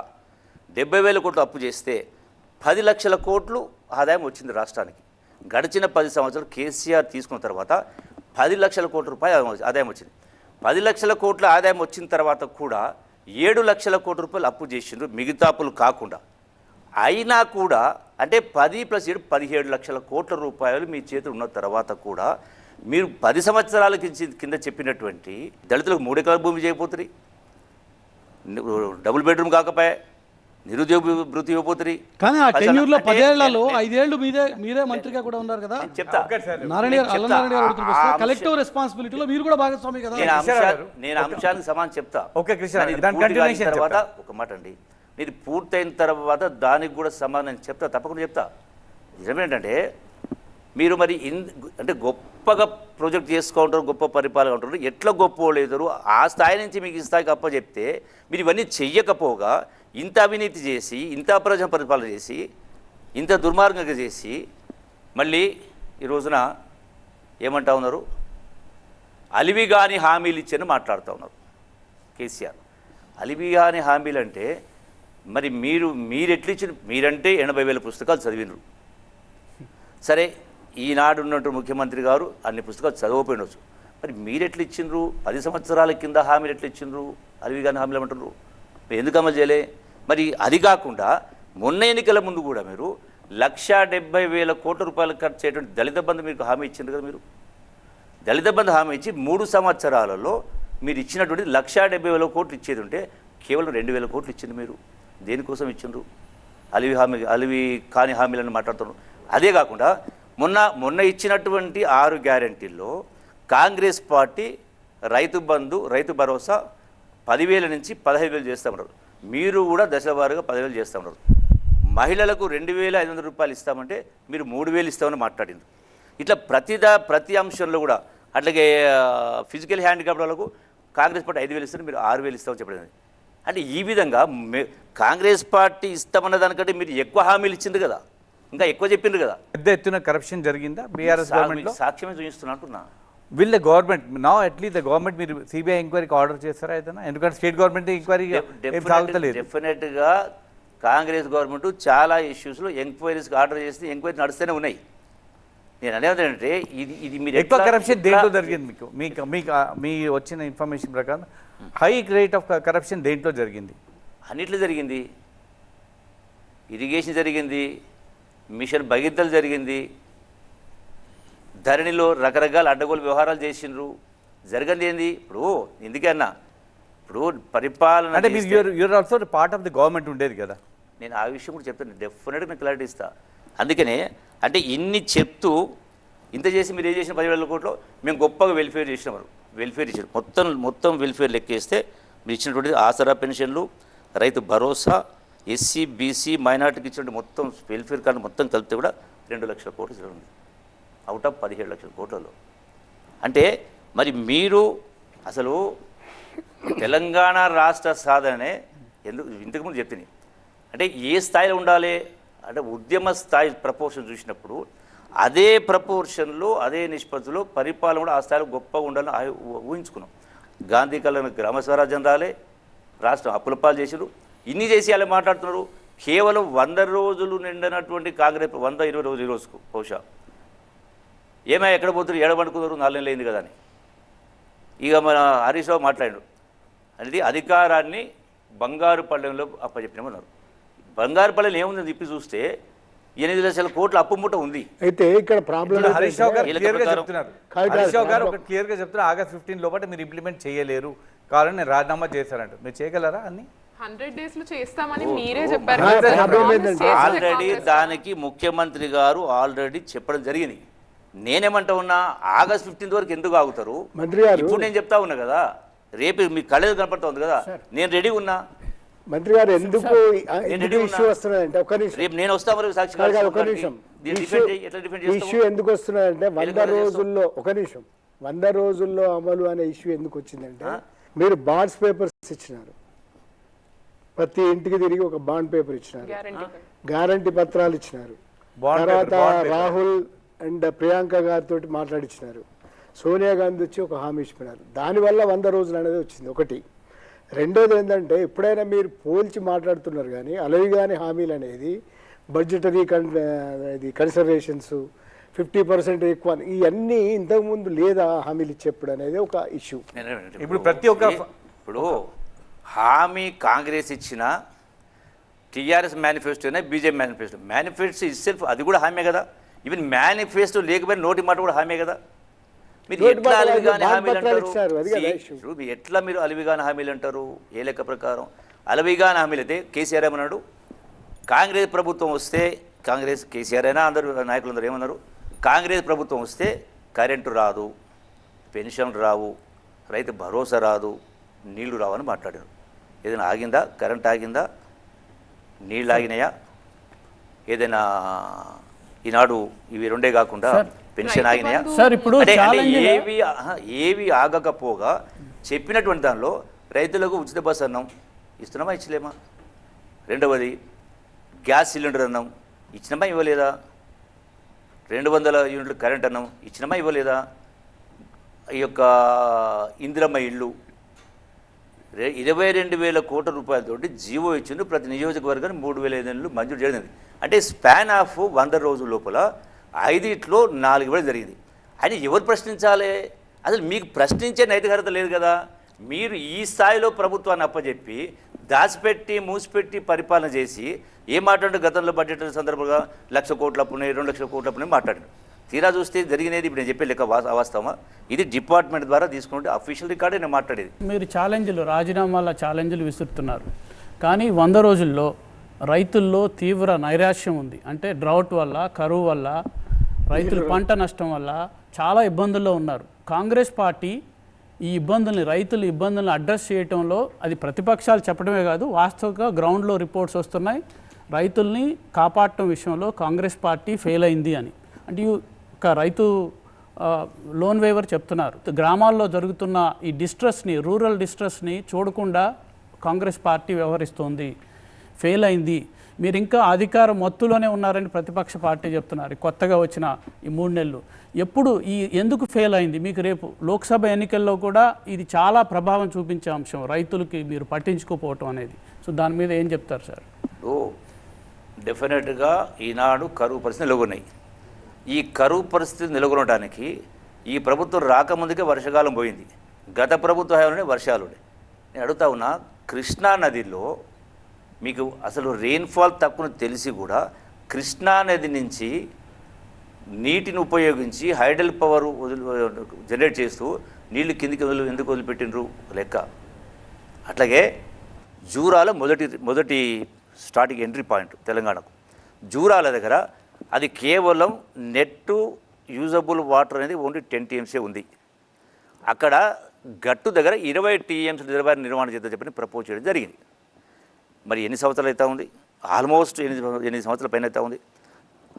70,000 కోట్లు అప్పు చేస్తే 10 లక్షల కోట్లు ఆదాయం వచ్చింది రాష్ట్రానికి. గడిచిన 10 సంవత్సరాలు కేసీఆర్ తీసుకున్న తర్వాత 10 లక్షల కోట్ల రూపాయలు ఆదాయం వచ్చింది. 10 లక్షల కోట్ల ఆదాయం వచ్చిన తర్వాత కూడా 7 లక్షల కోట్ల రూపాయలు అప్పు చేసిండ్రు మిగతా అప్పులు కాకుండా. అయినా కూడా అంటే 10 + 7 17 లక్షల కోట్ల రూపాయలు మీ చేతులు ఉన్న తర్వాత కూడా మీరు 10 సంవత్సరాల కింద చెప్పినటువంటి దళితులకు 3 ఎకరాల భూమి చేయబోతుంది, డబుల్ బెడ్రూమ్ కాకపోయా, నిరుద్యోగ భృతి ఇవ్వబోతుంది. కానీ ఆ టెన్యూర్లో 10 ఏళ్లలో 5 ఏళ్ళు మీరే మంత్రిగా కూడా ఉన్నారు కదా. చెప్తా కలెక్టివ్ రెస్పాన్సిబిలిటీలో మీరు కూడా భాగస్వామి కదా. నేను అంశానికి సమానం చెప్తా. తర్వాత ఒక మాట అండి, ఇది పూర్తయిన తర్వాత దానికి కూడా సమానం చెప్తా, తప్పకుండా చెప్తా. నిజమేంటంటే మీరు మరి అంటే గొప్పగా ప్రాజెక్ట్ చేసుకుంటారు, గొప్ప పరిపాలన ఉంటారు, ఎట్లా గొప్ప లేదరు ఆ స్థాయి నుంచి మీకు ఈ స్థాయికి అప్పచెప్తే మీరు ఇవన్నీ చెయ్యకపోగా ఇంత అవినీతి చేసి, ఇంత అప్రజా పరిపాలన చేసి, ఇంత దుర్మార్గంగా చేసి మళ్ళీ ఈ రోజున ఏమంటా ఉన్నారు, అలివిగాని హామీలు ఇచ్చని మాట్లాడుతూ ఉన్నారు కేసీఆర్. అలివిగాని హామీలు అంటే మరి మీరు ఎట్లిచ్చిన, మీరంటే 80,000 పుస్తకాలు చదివినరు. సరే, ఈనాడు ఉన్నటువంటి ముఖ్యమంత్రి గారు అన్ని పుస్తకాలు చదవకపోయినవచ్చు. మరి మీరు ఎట్లా ఇచ్చిండ్రు? 10 సంవత్సరాల కింద హామీలు ఎట్లా ఇచ్చిండ్రు? అలివిగాని హామీలు ఏమంటారు? మీరు ఎందుకు అమలు చేయలే? మరి అది కాకుండా మొన్న ఎన్నికల ముందు కూడా మీరు 1,70,000 కోట్ల రూపాయలు ఖర్చు చేయటువంటి దళిత బంధు మీకు హామీ ఇచ్చింది కదా. మీరు దళిత బంధు హామీ ఇచ్చి 3 సంవత్సరాలలో మీరు ఇచ్చినటువంటి 1,70,000 కోట్లు ఇచ్చేది ఉంటే కేవలం 2,000 కోట్లు ఇచ్చింది. మీరు దేనికోసం ఇచ్చిండ్రు? అలివి కాని హామీలను మాట్లాడుతున్నారు. అదే కాకుండా మొన్న ఇచ్చినటువంటి 6 గ్యారెంటీల్లో కాంగ్రెస్ పార్టీ రైతు బంధు, రైతు భరోసా 10,000 నుంచి 15,000 చేస్తూ ఉన్నారు. మీరు కూడా దశలవారీగా 10,000 చేస్తూ ఉన్నారు. మహిళలకు 2,500 రూపాయలు ఇస్తామంటే మీరు 3,000 ఇస్తామని మాట్లాడింది. ఇట్లా ప్రతి అంశంలో కూడా అట్లాగే ఫిజికల్ హ్యాండిక్యాప్డ్ వాళ్ళకు కాంగ్రెస్ పార్టీ 5,000 ఇస్తారు, మీరు 6,000 ఇస్తామని చెప్పడం. అంటే ఈ విధంగా కాంగ్రెస్ పార్టీ ఇస్తామన్న దానికంటే మీరు ఎక్కువ హామీలు ఇచ్చింది కదా, ఇంకా ఎక్కువ చెప్పిండ్రు కదా. పెద్ద ఎత్తున కరప్షన్ జరిగిందా బీఆర్ఎస్ గవర్నమెంట్లో? సాక్ష్యమే చూపిస్తున్నా అంటున్నా. Will the government now at least the government మీరు సిబిఐ ఎంక్వైరీకి ఆర్డర్ చేస్తారా ఏదైనా? ఎందుకంటే స్టేట్ గవర్నమెంట్ ఎంక్వైరీ సాగుతలేదు. డెఫినెట్గా కాంగ్రెస్ గవర్నమెంట్ చాలా ఇష్యూస్లో ఎంక్వైరీస్కి ఆర్డర్ చేస్తే ఎంక్వైరీ నడుస్తూనే ఉన్నాయి. నేను అనేది ఏంటంటే ఇది మీరు ఎక్కువ కరప్షన్ దేంట్లో జరిగింది మీకు మీకు మీకు మీ వచ్చిన ఇన్ఫర్మేషన్ ప్రకారం హై రేట్ ఆఫ్ కరప్షన్ దేంట్లో జరిగింది? అన్నిట్లో జరిగింది. ఇరిగేషన్ జరిగింది, మిషన్ భగీరథలు జరిగింది, ధరణిలో రకరకాల అడ్డగోలు వ్యవహారాలు చేసిండ్రు. జరగంది ఏంది? ఇప్పుడు ఎందుకన్నా ఇప్పుడు పరిపాలన అంటే మీరు you are also part of the government ఉండేది కదా. నేను ఆ విషయం కూడా చెప్తాను, డెఫినెట్గా నేను క్లారిటీ ఇస్తా. అందుకనే అంటే ఇన్ని చెప్తూ ఇంత చేసి మీరు ఏం చేసిన 10,000 కోట్లు మేము గొప్పగా వెల్ఫేర్ చేసినారు. వెల్ఫేర్ ఇచ్చారు, మొత్తం వెల్ఫేర్ లెక్కేస్తే మీరు ఇచ్చినటువంటి ఆసరా పెన్షన్లు, రైతు భరోసా, ఎస్సీ బీసీ మైనార్టీకి ఇచ్చినటువంటి మొత్తం వెల్ఫేర్ కార్డు మొత్తం కలిపితే కూడా 2 లక్షల కోట్లు జరిగింది అవుట్ ఆఫ్ 17 లక్షల కోట్లలో. అంటే మరి మీరు అసలు తెలంగాణ రాష్ట్ర సాధనే ఇంతకుముందు చెప్పింది అంటే ఏ స్థాయిలో ఉండాలి అంటే ఉద్యమ స్థాయి ప్రపోర్షన్ చూసినప్పుడు అదే ప్రపోర్షన్లో అదే నిష్పత్తిలో పరిపాలన కూడా ఆ స్థాయిలో గొప్పగా ఉండాలని ఊహించుకున్నాం. గాంధీ కళను గ్రామ స్వరాజ్యం రాలే, రాష్ట్రం అప్పులపాలు చేసారు, ఇన్ని చేసి అలా మాట్లాడుతున్నారు. కేవలం 100 రోజులు నిండినటువంటి కాంగ్రెస్ 120 రోజులు ఈ రోజుకు బహుశా ఏమో ఎక్కడ పోతున్నారు, ఏడబడుకున్నారు, 4 నెలలు అయింది కదా అని. ఇక మన హరీష్ రావు మాట్లాడాడు అనేది అధికారాన్ని బంగారు పళ్ళెంలో అప్పచెప్పినామన్నారు. బంగారు పళ్ళెం ఏముందని చెప్పి చూస్తే 8 లక్షల కోట్ల అప్పు మూట ఉంది. అయితే ఇక్కడ ప్రాబ్లం హరీష్ రావు గారు క్లియర్గా చెప్తున్నారు. కాదు, హరీష్ రావు గారు ఒక క్లియర్గా చెప్తున్నారు, August 15 లోపల మీరు ఇంప్లిమెంట్ చేయలేరు, కారణం నేను రాజీనామా చేశారంట. మీరు చేయగలరా అన్ని? 100 days లో చేస్తామని మీరే చెప్పారు. ఆల్రెడీ దానికి ముఖ్యమంత్రి గారు ఆల్రెడీ చెప్పడం జరిగింది. నేనేమంటా ఉన్నా August 15 వరకు ఎందుకు ఆగుతారు? మంత్రి గారు ఇప్పుడు నేను చెప్తా ఉన్నా కదా, రేపు మీ కళ్ళేది కనపడతా ఉంది కదా, నేను రెడీ ఉన్నా. మంత్రి గారు ఎందుకు ఇష్యూ వస్తున్నాయంటే ఒక నిమిషం, రేపు నేను వస్తా మరి సాక్షి ఒక నిమిషం ఇష్యూ ఎందుకు వస్తున్నాయంటే 100 రోజుల్లో ఒక నిమిషం 100 రోజుల్లో అమలు అనే ఇష్యూ ఎందుకు వచ్చిందంటే మీరు బాండ్స్ పేపర్స్ ఇచ్చినారు, ప్రతి ఇంటికి తిరిగి ఒక బాండ్ పేపర్ ఇచ్చినారు, గ్యారంటీ పత్రాలు ఇచ్చినారు, తర్వాత రాహుల్ అండ్ ప్రియాంక గారితో మాట్లాడిచ్చినారు, సోనియా గాంధీ వచ్చి ఒక హామీ ఇచ్చిపోయినారు. దానివల్ల 100 రోజులు అనేది వచ్చింది ఒకటి. రెండోది ఏంటంటే ఎప్పుడైనా మీరు పోల్చి మాట్లాడుతున్నారు కానీ అలవి కానీ హామీలు అనేది బడ్జెటరీ ఇది కన్సర్వేషన్స్ 50% ఎక్కువ ఇవన్నీ ఇంతకుముందు లేదా హామీలు ఇచ్చేప్పుడు అనేది ఒక ఇష్యూ. ఇప్పుడు ప్రతి ఒక్క ఇప్పుడు హామీ కాంగ్రెస్ ఇచ్చిన టీఆర్ఎస్ మేనిఫెస్టోనే బీజేపీ మేనిఫెస్టో ఇట్సెల్ఫ్ అది కూడా హామీ కదా. ఈవెన్ మేనిఫెస్టో లేకపోయినా నోటి మాట కూడా హామీ కదా. మీరు ఎట్లా అలవిగాని హామీలు అంటారు? ఎట్లా మీరు అలవిగాని హామీలు అంటారు? ఏ లెక్క ప్రకారం అలవిగాని హామీలు అయితే కేసీఆర్ ఏమన్నాడు, కాంగ్రెస్ ప్రభుత్వం వస్తే కేసీఆర్ అయినా అందరూ నాయకులందరూ ఏమన్నారు, కాంగ్రెస్ ప్రభుత్వం వస్తే కరెంటు రాదు, పెన్షన్ రావు, రైతు భరోసా రాదు, నీళ్లు రావని మాట్లాడారు. ఏదైనా ఆగిందా? కరెంట్ ఆగిందా? నీళ్ళు ఆగినాయా? ఏదైనా ఈనాడు ఇవి రెండే కాకుండా పెన్షన్ ఆగినాయా? ఏవి ఆగకపోగా చెప్పినటువంటి దానిలో రైతులకు ఉచిత బస్ అన్నం ఇస్తున్నామా ఇచ్చలేమా? రెండవది గ్యాస్ సిలిండర్ అన్నం ఇచ్చినామా ఇవ్వలేదా? 200 యూనిట్లు కరెంట్ అన్నం ఇచ్చినామా ఇవ్వలేదా? ఈ యొక్క ఇందిరమ్మ ఇళ్ళు 22,000 కోట్ల రూపాయలతోటి జీవో ఇచ్చిండు. ప్రతి నియోజకవర్గానికి 3,500 మంజూరు జరిగింది. అంటే స్పాన్ ఆఫ్ 100 రోజుల లోపల 5 4 ఇవ్వడం జరిగింది. అని ఎవరు ప్రశ్నించాలి? అసలు మీకు ప్రశ్నించే నైతికత లేదు కదా. మీరు ఈ స్థాయిలో ప్రభుత్వాన్ని అప్పచెప్పి దాచిపెట్టి మూసిపెట్టి పరిపాలన చేసి ఏం మాట్లాడు? గతంలో బడ్జెట్ సందర్భంగా 1,00,000 కోట్ల అప్పునే 2 లక్షల కోట్ల అప్పునే మాట్లాడారు. తీరా చూస్తే జరిగినది ఇప్పుడు నేను చెప్పే లెక్క అవాస్తవమా? ఇది డిపార్ట్మెంట్ ద్వారా తీసుకుంటే అఫీషియల్ రికార్డే నేను మాట్లాడేది. మీరు ఛాలెంజ్లు రాజీనామాల ఛాలెంజ్లు విసురుతున్నారు, కానీ 100 రోజుల్లో రైతుల్లో తీవ్ర నైరాశ్యం ఉంది. అంటే డ్రౌట్ వల్ల, కరువు వల్ల, రైతులు పంట నష్టం వల్ల చాలా ఇబ్బందుల్లో ఉన్నారు. కాంగ్రెస్ పార్టీ ఈ ఇబ్బందుల్ని, రైతుల ఇబ్బందులను అడ్రస్ చేయడంలో అది ప్రతిపక్షాలు చెప్పడమే కాదు, వాస్తవంగా గ్రౌండ్లో రిపోర్ట్స్ వస్తున్నాయి. రైతుల్ని కాపాడటం విషయంలో కాంగ్రెస్ పార్టీ ఫెయిల్ అయింది అని. అంటే ఒక రైతు లోన్ వేవర్ చెప్తున్నారు. గ్రామాల్లో జరుగుతున్న ఈ డిస్ట్రెస్ని, రూరల్ డిస్ట్రెస్ని చూడకుండా కాంగ్రెస్ పార్టీ వ్యవహరిస్తోంది, ఫెయిల్ అయింది. మీరు ఇంకా అధికార మత్తులోనే ఉన్నారని ప్రతిపక్ష పార్టీ చెప్తున్నారు కొత్తగా వచ్చిన ఈ 3 నెలలు. ఎప్పుడు ఎందుకు ఫెయిల్ అయింది మీకు? రేపు లోక్సభ ఎన్నికల్లో కూడా ఇది చాలా ప్రభావం చూపించే అంశం, రైతులకి మీరు పట్టించుకోపోవటం అనేది. సో దాని మీద ఏం చెప్తారు సార్? డెఫినెట్గా ఈనాడు కరువు పరిస్థితులు నెలకొన్నాయి. ఈ కరువు పరిస్థితి నెలకొనడానికి ఈ ప్రభుత్వం రాకముందుకే వర్షాకాలం పోయింది. గత ప్రభుత్వ హయాంలోనే వర్షాలు. నేను అడుగుతా ఉన్నా, కృష్ణా నదిలో మీకు అసలు రెయిన్ఫాల్ తక్కువ తెలిసి కూడా కృష్ణా నది నుంచి నీటిని ఉపయోగించి హైడల్ పవర్ జనరేట్ చేస్తూ నీళ్లు కిందికి ఎందుకు వదిలిపెట్టినరు లెక్క. అట్లాగే జూరాల మొదటి స్టార్టింగ్ ఎంట్రీ పాయింట్ తెలంగాణకు. జూరాల దగ్గర అది కేవలం నెట్ యూజబుల్ వాటర్ అనేది ఓన్లీ 10 TMC ఉంది. అక్కడ గట్టు దగ్గర 20 TMC రిజర్వాయర్ నిర్మాణం చేద్దాం చెప్పని ప్రపోజ్ చేయడం జరిగింది. మరి ఎన్ని సంవత్సరాలు అవుతా ఉంది? ఆల్మోస్ట్ 8 సంవత్సరాల పైన అవుతా ఉంది.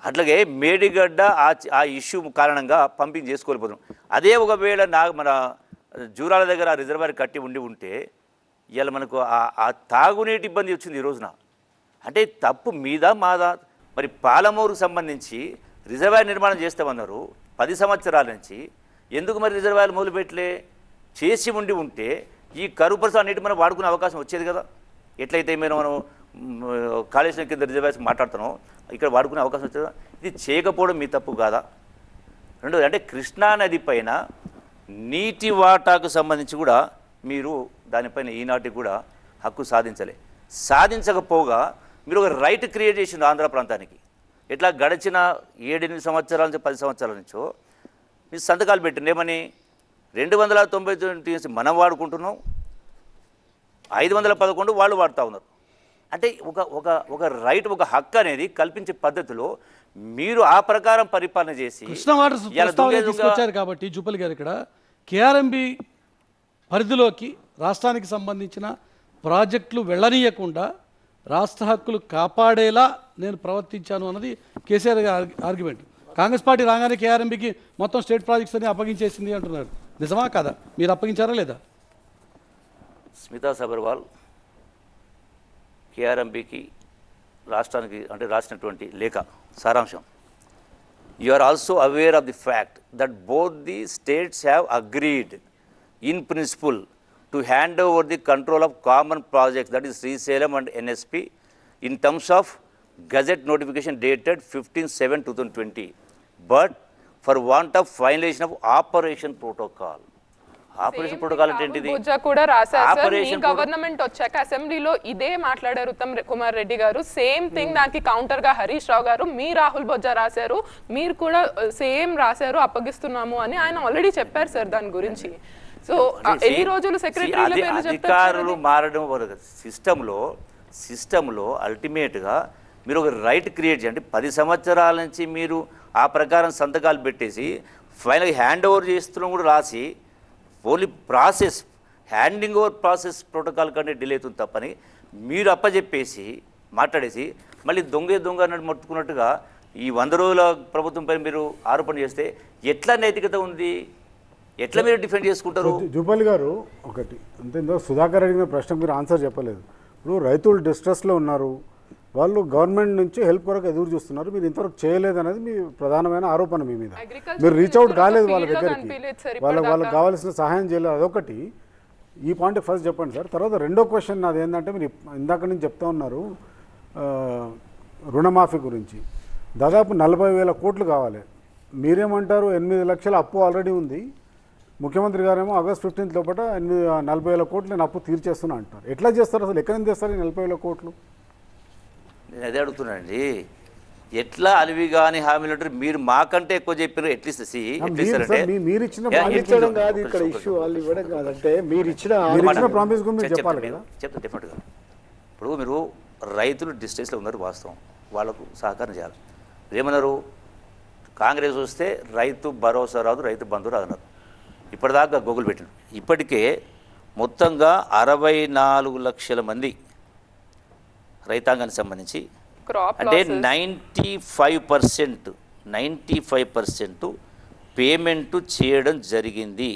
అట్లాగే మేడిగడ్డ ఆ ఇష్యూ కారణంగా పంపింగ్ చేసుకోలేకపోతున్నాం. అదే ఒకవేళ మన జూరాల దగ్గర ఆ రిజర్వాయర్ కట్టి ఉంటే ఇవాళ మనకు ఆ తాగునీటి ఇబ్బంది వచ్చింది ఈ రోజున. అంటే తప్పు మీద మాదా? మరి పాలమూరుకు సంబంధించి రిజర్వాయర్ నిర్మాణం చేస్తామన్నారు 10 సంవత్సరాల నుంచి. ఎందుకు మరి రిజర్వాయర్ మొదలుపెట్టలే? చేసి ఉంటే ఈ కరువు పరిస్థితి అన్నిటి మనం వాడుకునే అవకాశం వచ్చేది కదా. ఎట్లయితే మనం కాళేశ్వరం కింద రిజర్వాయర్స్ మాట్లాడుతున్నాం, ఇక్కడ వాడుకునే అవకాశం వచ్చేది. ఇది చేయకపోవడం మీ తప్పు కాదా? రెండోది అంటే కృష్ణా నది పైన నీటి వాటాకు సంబంధించి కూడా మీరు దానిపైన ఈనాటికి కూడా హక్కు సాధించకపోగా మీరు ఒక రైట్ క్రియేట్ చేసింది ఆంధ్ర ప్రాంతానికి. ఎట్లా గడిచిన 7-8 సంవత్సరాల నుంచి 10 సంవత్సరాల నుంచో మీరు సంతకాలు పెట్టింది ఏమని 299 TMC మనం వాడుకుంటున్నాం, 511 వాళ్ళు వాడుతూ ఉన్నారు. అంటే ఒక రైట్, ఒక హక్కు అనేది కల్పించే పద్ధతిలో మీరు ఆ ప్రకారం పరిపాలన చేసి కృష్ణ వాటర్ తీసుకొచ్చారు కాబట్టి జూపల్లి గారు ఇక్కడ KRMB పరిధిలోకి రాష్ట్రానికి సంబంధించిన ప్రాజెక్టులు వెళ్ళనీయకుండా రాష్ట్ర హక్కులు కాపాడేలా నేను ప్రవర్తించాను అన్నది కేసీఆర్ ఆర్గ్యుమెంట్. కాంగ్రెస్ పార్టీ రాగానే KRMBకి మొత్తం స్టేట్ ప్రాజెక్ట్స్ అన్ని అప్పగించేసింది అంటున్నారు. నిజమా కాదా? మీరు అప్పగించారా లేదా? స్మితా సబర్వాల్ KRMBకి రాష్ట్రానికి అంటే రాసినటువంటి లేఖ సారాంశం, you are also aware of the fact that both the states have agreed in principle to hand over the control of common projects, that is Srisalem and NSP, in terms of Gazette notification dated 15/7/2020, but for want of violation of operation protocol. Operation protocol అంటే ఏంటిది? కూడా రాశారు sir. మీ government వచ్చాక అసెంబ్లీలో ఇదే మాట్లాడారు ఉత్తమ్ కుమార్ రెడ్డి గారు. Same thing దానికి కౌంటర్ గా హరీష్ రావు గారు, మీ రాహుల్ బొజ్జా రాశారు, మీరు కూడా సేమ్ రాశారు అప్పగిస్తున్నాము అని ఆయన ఆల్రెడీ చెప్పారు సార్ దాని గురించి. సో ఎన్ని రోజులు సెక్రటరీ అధికారులు మారడం సిస్టంలో అల్టిమేట్గా మీరు ఒక రైట్ క్రియేట్ చేయండి. 10 సంవత్సరాల నుంచి మీరు ఆ ప్రకారం సంతకాలు పెట్టేసి ఫైనల్ హ్యాండ్ ఓవర్ చేస్తున్నాం కూడా రాసి only process handing over process protocol కంటే డిలే అవుతుంది తప్పని మీరు అప్పచెప్పేసి మాట్లాడేసి మళ్ళీ దొంగ అన్నట్టు మట్టుకున్నట్టుగా ఈ 100 రోజుల ప్రభుత్వంపై మీరు ఆరోపణ చేస్తే ఎట్లా నైతికత ఉంది? ఎట్లా మీరు డిఫెండ్ చేసుకుంటారు? జూపల్లి గారు ఒకటి అంతేందో సుధాకర్ అడిగిన ప్రశ్నకు మీరు ఆన్సర్ చెప్పలేదు. ఇప్పుడు రైతులు డిస్ట్రెస్లో ఉన్నారు, వాళ్ళు గవర్నమెంట్ నుంచి హెల్ప్ కొరకు ఎదురు చూస్తున్నారు, మీరు ఇంతవరకు చేయలేదు అనేది మీ ప్రధానమైన ఆరోపణ మీ మీద. మీరు రీచ్ అవుట్ కాలేదు వాళ్ళ దగ్గరికి, వాళ్ళకి కావాల్సిన సహాయం చేయలేదు. అదొకటి. ఈ పాయింట్ ఫస్ట్ చెప్పండి సార్. తర్వాత రెండో క్వశ్చన్ నాది ఏంటంటే, మీరు ఇందాక నుంచి చెప్తా ఉన్నారు రుణమాఫీ గురించి. దాదాపు 40,000 కోట్లు కావాలి. మీరేమంటారు 8 లక్షల అప్పు ఆల్రెడీ ఉంది, ముఖ్యమంత్రి గారేమో ఆగస్ట్ 15 లోపల 40,000 కోట్లు నేను అప్పు తీర్చేస్తున్నా అంటారు. ఎట్లా చేస్తారు అసలు? ఎక్కడ నుంచి తెస్తారు 40,000 కోట్లు? నేను అదే అడుగుతున్నానండి. ఎట్లా అలివి కానీ హామీలు ఉంటారు? మీరు మాకంటే ఎక్కువ చెప్పారు. ఎట్లీస్ట్ మీరు ఇచ్చిన ఇక్కడ ఇష్యూ వాళ్ళు ఇవ్వడం కాదంటే మీరు ఇచ్చిన ప్రామిస్ గురించి చెప్పాలి కదా. చెప్తా డెఫినెట్గా. ఇప్పుడు మీరు రైతులు డిస్ట్రెస్లో ఉన్నారు, వాస్తవం, వాళ్ళకు సహకారం చేయాలి. ఏమన్నారు? కాంగ్రెస్ వస్తే రైతు భరోసా రాదు, రైతు బంధు రాదు అన్నారు. ఇప్పటిదాకా గూగుల్ పెట్టిన ఇప్పటికే మొత్తంగా 64 లక్షల మంది రైతాంగానికి సంబంధించి అంటే 95% పేమెంట్ చేయడం జరిగింది.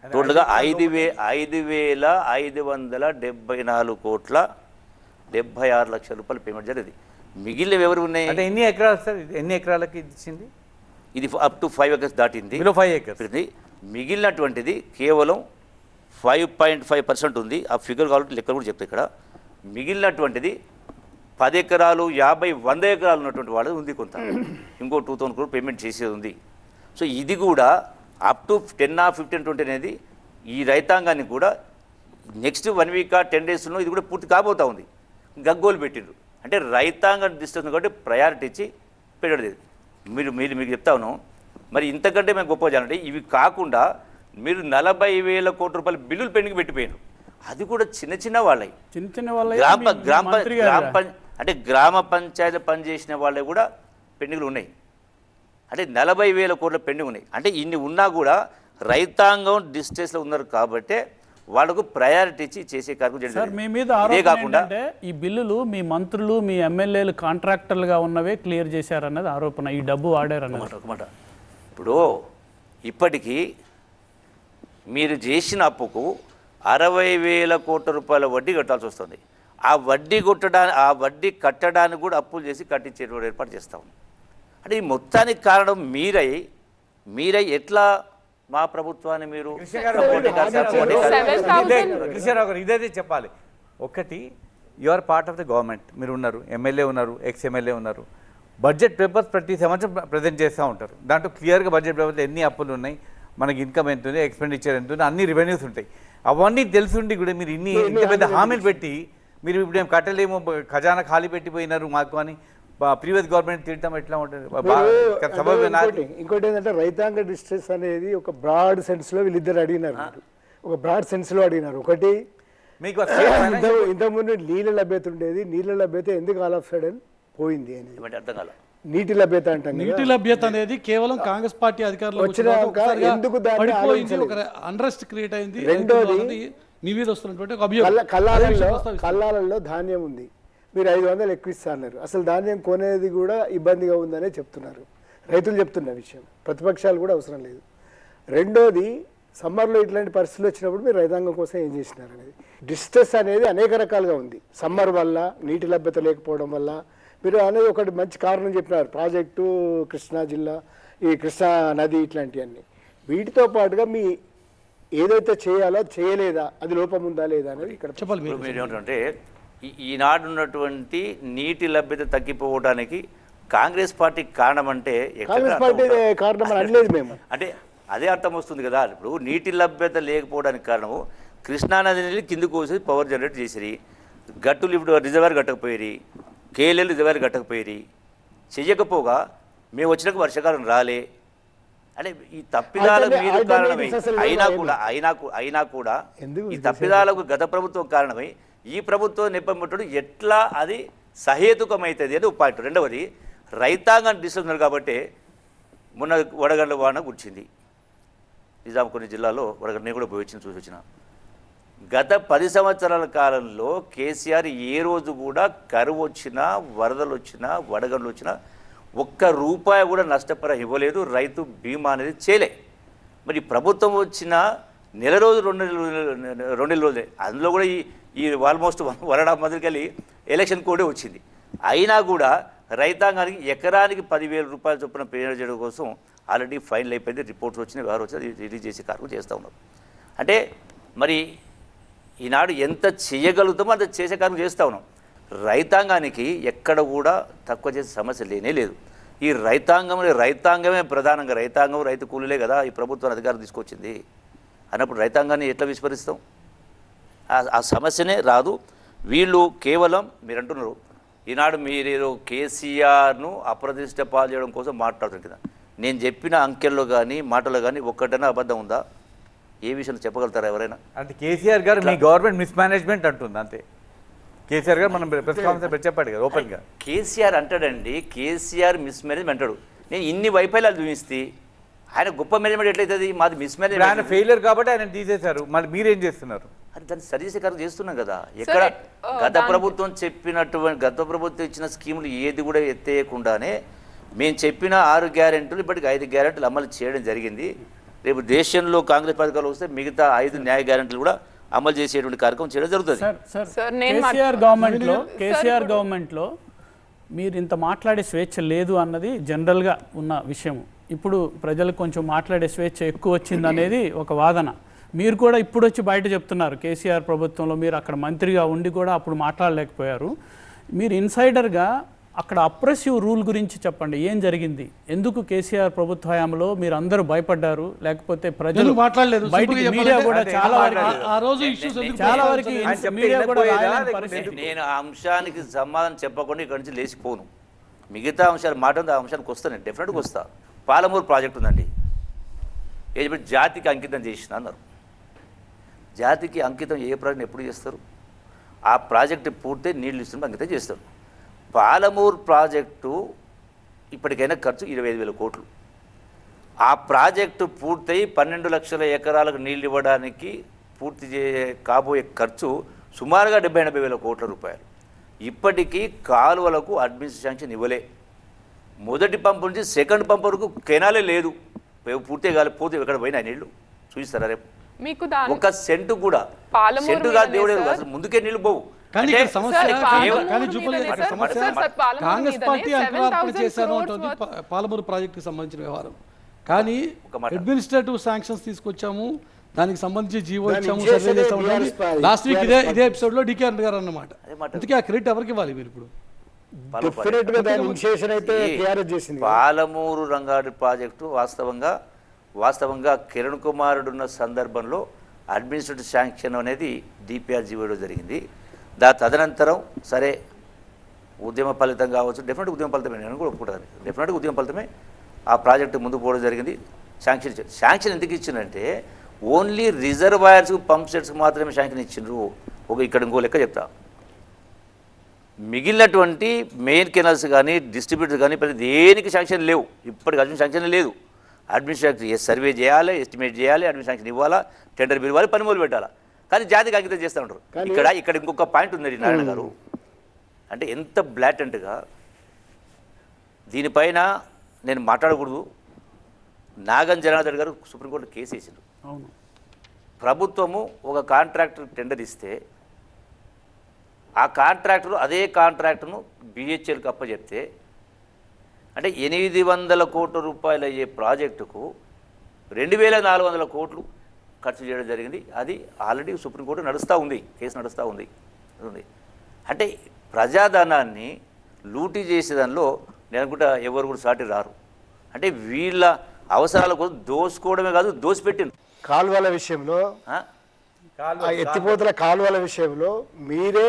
టోటల్గా 5,574 కోట్ల 76 లక్షల రూపాయలు పేమెంట్ జరిగింది. మిగిలినవి ఎవరు ఉన్నాయి అంటే ఎన్ని ఎకరాలు సార్ ఎన్ని ఎకరాలకి ఇచ్చింది ఇది అప్ టు 5 acres దాటింది బిలో 5 acres మిగిలినటువంటిది కేవలం 5.5% ఉంది. ఆ ఫిగర్ కాబట్టి లెక్కలు కూడా చెప్తాయి ఇక్కడ. మిగిలినటువంటిది 10 ఎకరాలు 50 100 ఎకరాలు ఉన్నటువంటి వాళ్ళది ఉంది కొంత, ఇంకో 2000 crore పేమెంట్ చేసేది ఉంది. సో ఇది కూడా అప్ టు 10 or 15 20 అనేది ఈ రైతాంగాన్ని కూడా నెక్స్ట్ 1 week or 10 daysలో ఇది కూడా పూర్తి కాబోతా ఉంది. గగ్గోలు పెట్టిండ్రు అంటే రైతాంగం డిస్టర్స్ కాబట్టి ప్రయారిటీ ఇచ్చి పెట్టడం. మీకు చెప్తాను మరి ఇంతకంటే మేము గొప్ప చేయాలంటే ఇవి కాకుండా మీరు 40,000 కోట్ల రూపాయల బిల్లులు పెండింగ్ పెట్టిపోయారు. అది కూడా చిన్న చిన్న వాళ్ళవి, చిన్న చిన్న వాళ్ళ అంటే గ్రామ పంచాయతీ పనిచేసిన వాళ్ళే కూడా పెండింగ్లు ఉన్నాయి. అంటే 40,000 కోట్ల పెండింగ్ ఉన్నాయి. అంటే ఇన్ని ఉన్నా కూడా రైతాంగం డిస్ట్రెస్లో ఉన్నారు కాబట్టే వాళ్ళకు ప్రయారిటీ ఇచ్చి చేసే కార్యక్రమం సార్ మీ మీద ఇదే కాకుండా అంటే ఈ బిల్లులు మీ మంత్రులు మీ ఎమ్మెల్యేలు కాంట్రాక్టర్లుగా ఉన్నవే క్లియర్ చేశారన్నది ఆరోపణ. ఈ డబ్బు వాడారన్నది ఒకమాట. ఇప్పుడు ఇప్పటికీ మీరు చేసిన అప్పుకు 60,000 కోట్ల రూపాయల వడ్డీ కట్టాల్సి వస్తుంది. ఆ వడ్డీ కట్టడానికి కూడా అప్పులు చేసి కట్టించేటువంటి ఏర్పాటు చేస్తాం. అంటే ఈ మొత్తానికి కారణం మీరై ఎట్లా మా ప్రభుత్వాన్ని మీరు కృష్ణారావు గారు ఇదైతే చెప్పాలి. ఒకటి you are part of the government, మీరు ఉన్నారు, ఎమ్మెల్యే ఉన్నారు, ఎక్స్-ఎమ్మెల్యే ఉన్నారు. బడ్జెట్ పేపర్స్ ప్రతి సంవత్సరం ప్రజెంట్ చేస్తూ ఉంటారు. దాంట్లో క్లియర్గా బడ్జెట్ పేపర్లో ఎన్ని అప్పులు ఉన్నాయి, మనకి ఇన్కమ్ ఎంత ఉంది, ఎక్స్పెండిచర్ ఎంత ఉంది, అన్ని రెవెన్యూస్ ఉంటాయి. అవన్నీ తెలుసుండి కూడా మీరు ఇంత పెద్ద హామీలు పెట్టి మీరు ఇప్పుడు ఏం కట్టలేమో, ఖజానా ఖాళీ పెట్టిపోయినారు మాకు అని ప్రీవియస్ గవర్నమెంట్ తిట్టడం ఎట్లా ఉంటుంది? ఇంకోటి ఏంటంటే రైతాంగ డిస్ట్రెస్ అనేది ఒక బ్రాడ్ సెన్స్లో వీళ్ళిద్దరు అడిగినారు, ఒక బ్రాడ్ సెన్స్లో అడిగినారు. ఒకటి మీకు ఇంతకుముందు నీళ్ళ లభ్యత ఉండేది, నీళ్ళ లభ్యత ఎందుకు ఆల్ ఆఫ్ సడన్ పోయింది అనేది అర్థం కాల. నీటి లభ్యత అంటాం. నీటి లభ్యత అనేది కేవలం కాంగ్రెస్ పార్టీ అధికారంలో వచ్చినాక ఎందుకు దాన్ని ఒక అన్రెస్ట్ క్రియేట్ అయింది. రెండోది మీ మీద వస్తున్నటువంటి ఒక అభియోగం, కల్లాలలో ధాన్యం ఉంది, మీరు 500 ఎక్కువ ఇస్తా అన్నారు. అసలు ధాన్యం కొనేది కూడా ఇబ్బందిగా ఉందనే చెప్తున్నారు రైతులు, చెప్తున్న విషయం. ప్రతిపక్షాలు కూడా అవసరం లేదు. రెండోది సమ్మర్లో ఇట్లాంటి పరిస్థితులు వచ్చినప్పుడు మీరు రైతాంగం కోసం ఏం చేసినారు అనేది. డిస్ట్రెస్ అనేది అనేక రకాలుగా ఉంది. సమ్మర్ వల్ల, నీటి లభ్యత లేకపోవడం వల్ల, మీరు అనేది ఒకటి మంచి కారణం చెప్పినారు, ప్రాజెక్టు, కృష్ణా జిల్లా, ఈ కృష్ణా నది, ఇట్లాంటివన్నీ. వీటితో పాటుగా మీ ఏదైతే చేయాలో చేయలేదా, అది లోపం ఉందా లేదా అనేది ఇక్కడ చెప్పాలి. మీరు ఏమంటారంటే ఈనాడు ఉన్నటువంటి నీటి లభ్యత తగ్గిపోవడానికి కాంగ్రెస్ పార్టీ కారణం అంటే కాంగ్రెస్ పార్టీ కారణం అని అనలేదు మేము. అంటే అదే అర్థం వస్తుంది కదా. ఇప్పుడు నీటి లభ్యత లేకపోవడానికి కారణము కృష్ణానది నీళ్ళు కిందకు కోసి పవర్ జనరేట్ చేసిరి, గట్టులు ఇప్పుడు రిజర్వాయర్ కట్టకపోయి, కేఎల్ఎల్ రిజర్వాయర్ కట్టకపోయి, చెయ్యకపోగా మేము వచ్చినాక వర్షాకాలం రాలే. అంటే ఈ తప్పిదాలకు మీరు కారణమై అయినా కూడా ఈ తప్పిదాలకు గత ప్రభుత్వం కారణమై ఈ ప్రభుత్వం నెప్పముట్టడం ఎట్లా అది సహేతుకమవుతుంది అని ఒక పాయింట్. రెండవది రైతాంగాన్ని డిస్టర్బ్ కాబట్టి మొన్న వడగండ్ల వాన కూర్చింది నిజాంపూర్ జిల్లాలో. వడగండ్ల నేను కూడా పోయి వచ్చిన చూసి వచ్చిన. గత 10 సంవత్సరాల కాలంలో కేసీఆర్ ఏ రోజు కూడా కరువు వచ్చినా, వరదలు వచ్చినా, వడగండ్లు వచ్చినా ₹1 కూడా నష్టపరం ఇవ్వలేదు. రైతు బీమా అనేది చేయలే. మరి ప్రభుత్వం వచ్చిన నెల రోజు 2 రోజులే, అందులో కూడా ఈ ఆల్మోస్ట్ 1.5 మందికి వెళ్ళి ఎలక్షన్ కోడే వచ్చింది. అయినా కూడా రైతాంగానికి ఎకరానికి ₹10,000 చొప్పున పేమెంట్ చేయడం కోసం ఆల్రెడీ ఫైనల్ అయిపోయింది. రిపోర్ట్స్ వచ్చినాయి, వారు వచ్చి రిలీజ్ చేసే కార్యక్రమం చేస్తూ ఉన్నారు. అంటే మరి ఈనాడు ఎంత చేయగలుగుతామో అంత చేసే కార్యక్రమం చేస్తూ ఉన్నాం. రైతాంగానికి ఎక్కడ కూడా తక్కువ చేసే సమస్య లేనే లేదు. ఈ రైతాంగమే ప్రధానంగా, రైతాంగం రైతు కూలీలే కదా ఈ ప్రభుత్వాన్ని అధికారం తీసుకొచ్చింది అన్నప్పుడు రైతాంగాన్ని ఎట్లా విస్మరిస్తాం? ఆ సమస్యనే రాదు. వీళ్ళు కేవలం మీరు అంటున్నారు ఈనాడు మీరు కేసీఆర్ను అప్రతిష్ట పాలు చేయడం కోసం మాట్లాడుతున్నారు కదా. నేను చెప్పిన అంకెల్లో కానీ మాటల్లో కానీ ఒక్కటైనా అబద్ధం ఉందా? ఏ విషయం చెప్పగలుగుతారా ఎవరైనా? అంటే కేసీఆర్ గారు మీ గవర్నమెంట్ మిస్మేనేజ్మెంట్ అంటుంది అంతే. కేసీఆర్ గారు మనం ప్రెస్ కాన్ఫరెన్స్ చెప్పాడు కదా ఓపెన్గా. కేసీఆర్ అంటాడండి, కేసీఆర్ మిస్మేనేజ్మెంట్ అంటాడు. నేను ఇన్ని వైఫల్యాలు చూపిస్తే ఆయన గొప్ప మేనేజ్మెంట్ ఎట్లయితుంది? మాది మిస్మేనేజ్మెంట్. ఆయన ఫెయిలియర్ కాబట్టి ఆయన తీసేశారు. మళ్ళీ మీరేం చేస్తున్నారు? అది దాన్ని సరిచేసే కార్యం చేస్తున్నాం కదా. ఎక్కడ గత ప్రభుత్వం ఇచ్చిన స్కీములు ఏది కూడా ఎత్తేయకుండానే మేము చెప్పిన 6 గ్యారెంటీలు ఇప్పటికి 5 గ్యారెంటీలు అమలు చేయడం జరిగింది. రేపు దేశంలో కాంగ్రెస్ పథకాలు వస్తే మిగతా 5 న్యాయ గ్యారెంటీలు కూడా అమలు చేసేటువంటి కార్యక్రమం చేయడం జరుగుతుంది. కేసీఆర్ గవర్నమెంట్లో మీరు ఇంత మాట్లాడే స్వేచ్ఛ లేదు అన్నది జనరల్గా ఉన్న విషయం. ఇప్పుడు ప్రజలకు కొంచెం మాట్లాడే స్వేచ్ఛ ఎక్కువ వచ్చింది అనేది ఒక వాదన. మీరు కూడా ఇప్పుడు వచ్చి బయట చెప్తున్నారు కేసీఆర్ ప్రభుత్వంలో మీరు అక్కడ మంత్రిగా ఉండి కూడా అప్పుడు మాట్లాడలేకపోయారు. మీరు ఇన్సైడర్గా అక్కడ అప్రెసివ్ రూల్ గురించి చెప్పండి. ఏం జరిగింది? ఎందుకు కేసీఆర్ ప్రభుత్వ హయాంలో మీరు అందరూ భయపడ్డారు? లేకపోతే ప్రజలు మాట్లాడలేదు? బయటికి మీడియా కూడా చాలా వరకు ఆ రోజు ఇష్యూస్ చాలా వరకు మీడియా కూడా రాయలేని పరిస్థితి. నేను ఆ అంశానికి సమాధానం చెప్పకుండా ఇక్కడి నుంచి లేచిపోను. మిగతా అంశాలు మాట ఆ అంశానికి వస్తాను, డెఫినెట్గా వస్తా. పాలమూరు ప్రాజెక్ట్ ఉందండి, ఏది జాతికి అంకితం చేసిన అన్నారు. జాతికి అంకితం ఏ ప్రాజెక్ట్ ఎప్పుడు చేస్తారు? ఆ ప్రాజెక్టు పూర్తి నీళ్ళు ఇస్తున్న అంకితం చేస్తారు. పాలమూరు ప్రాజెక్టు ఇప్పటికైనా ఖర్చు 25,000 కోట్లు. ఆ ప్రాజెక్టు పూర్తయి 12 లక్షల ఎకరాలకు నీళ్ళు ఇవ్వడానికి పూర్తి కాబోయే ఖర్చు సుమారుగా 70-80 వేల కోట్ల రూపాయలు. ఇప్పటికీ కాలువలకు అడ్మినిస్ట్రేషన్ శాంక్షన్ ఇవ్వలే. మొదటి పంపు నుంచి సెకండ్ పంపు వరకు కెనాలే లేదు. పూర్తి కాలి పోతే ఎక్కడ పోయినా నీళ్ళు చూపిస్తారా రేపు? మీకు ఒక సెంటు కూడా సెంటు కాదు దేవుడే, అసలు ముందుకే నీళ్ళు పోవు. కానీ ఇక్కడ సమస్య కాంగ్రెస్ పార్టీ అంకురార్పణ చేశారు అంటుంది పాలమూరు ప్రాజెక్టుకి సంబంధించిన వ్యవహారం. కానీ అడ్మినిస్ట్రేటివ్ శాంక్షన్స్ తీసుకొచ్చాము, దానికి సంబంధించి జీవో ఇచ్చాము, సర్వే చేస్తాము. లాస్ట్ వీక్ ఇదే ఎపిసోడ్ లో డికే గారు అన్నమాట. అందుకే ఆ క్రెడిట్ ఎవరికి ఇవ్వాలి మీరు ఇప్పుడు? పాలమూరు రంగారెడ్డి ప్రాజెక్టు వాస్తవంగా కిరణ్ కుమారుడు ఉన్న సందర్భంలో అడ్మినిస్ట్రేటివ్ శాంక్షన్ అనేది డిపిఆర్ జీవోలో జరిగింది. తదనంతరం సరే ఉద్యమ ఫలితం కావచ్చు, డెఫినెట్గా ఉద్యమ ఫలితమే, నేను కూడా ఒప్పుకుంటాను, డెఫినెట్గా ఉద్యమ ఫలితమే. ఆ ప్రాజెక్టు ముందుకు పోవడం జరిగింది. శాంక్షన్ ఎందుకు ఇచ్చిందంటే ఓన్లీ రిజర్వాయర్స్ పంప్ సెట్స్కి మాత్రమే శాంక్షన్ ఇచ్చిండ్రు. ఇక్కడ ఇంకో లెక్క చెప్తా, మిగిలినటువంటి మెయిన్ కెనాల్స్ కానీ డిస్ట్రిబ్యూటర్స్ కానీ ప్రతి దేనికి శాంక్షన్ లేవు. ఇప్పటికి అడ్మిషన్ శాంక్షన్ లేదు. అడ్మినిస్ట్రేషన్ సర్వే చేయాలి, ఎస్టిమేట్ చేయాలి, అడ్మినిస్ట్రేషన్ ఇవ్వాలా, టెండర్ బిల్ ఇవ్వాలి, పని మొదలు పెట్టాలా. కానీ జాతికి అంకితం చేస్తూ ఉంటారు. ఇక్కడ ఇంకొక పాయింట్ ఉంది నారాయణ గారు, అంటే ఎంత బ్లాటెంట్గా దీనిపైన నేను మాట్లాడకూడదు. నాగన్ జనార్దన్ గారు సుప్రీంకోర్టు కేసు వేసారు. ప్రభుత్వము ఒక కాంట్రాక్టర్ టెండర్ ఇస్తే ఆ కాంట్రాక్టర్ అదే కాంట్రాక్టర్ను బిహెచ్ఎల్కి అప్పచెప్తే అంటే 800 కోట్ల రూపాయలు అయ్యే ప్రాజెక్టుకు 2,400 కోట్లు ఖర్చు చేయడం జరిగింది. అది ఆల్రెడీ సుప్రీంకోర్టు నడుస్తూ ఉంది, కేసు నడుస్తూ ఉంది. అంటే ప్రజాధనాన్ని లూటీ చేసేదానిలో నేను అనుకుంటా ఎవరు కూడా సాటి రారు. అంటే వీళ్ళ అవసరాల కోసం దోసుకోవడమే కాదు, దోసిపెట్టింది. కాలువల విషయంలో, ఎత్తిపోతల కాలువల విషయంలో మీరే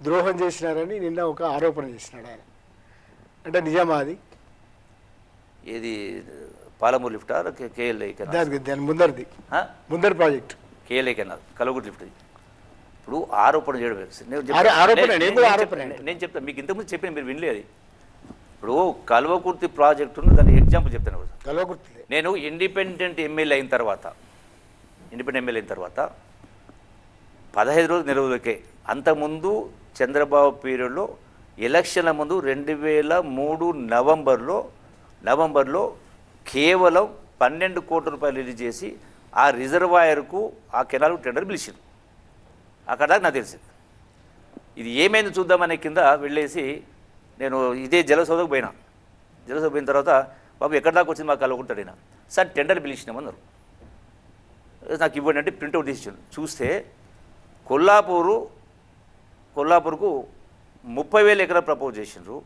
ద్రోహం చేసినారని నిన్న ఒక ఆరోపణ చేసినాడు ఆయన. అంటే నిజమా అది? ఏది పాలమూరు లిఫ్ట్ కేఎల్ఐ దాని ముందరి ప్రాజెక్ట్ కేఎల్ఐ కెనాల్ కలవగుట్టు లిఫ్ట్. ఇప్పుడు ఆరోపణ చేయడం నేను చెప్తాను మీకు, ఇంతకుముందు చెప్పిన మీరు వినలేదు. ఇప్పుడు కల్వకుర్తి ప్రాజెక్టును దాని ఎగ్జాంపుల్ చెప్తాను. కల్వకుర్తి నేను ఇండిపెండెంట్ ఎమ్మెల్యే అయిన తర్వాత 15 రోజులు నిలవలకే, అంతకుముందు చంద్రబాబు పీరియడ్లో ఎలక్షన్ల ముందు 2003 నవంబర్లో కేవలం 12 కోట్ల రూపాయలు రిలీజ్ చేసి ఆ రిజర్వాయర్కు ఆ కెనాల్కు టెండర్ పిలిచింది. అక్కడ దాకా నాకు తెలిసింది. ఇది ఏమైంది చూద్దామనే కింద వెళ్ళేసి నేను ఇదే జలసౌధకు పోయినా. జలసౌధ పోయిన తర్వాత బాబు ఎక్కడి దాకా వచ్చింది మాకు కలుగుంటాడు. Sir tender పిలిచినామన్నారు. నాకు ఇవ్వండి అంటే ప్రింట్అవుట్ తీసి చూస్తే కొల్లాపూర్కు 30,000 ఎకరాలు ప్రపోజ్ చేసిండ్రు,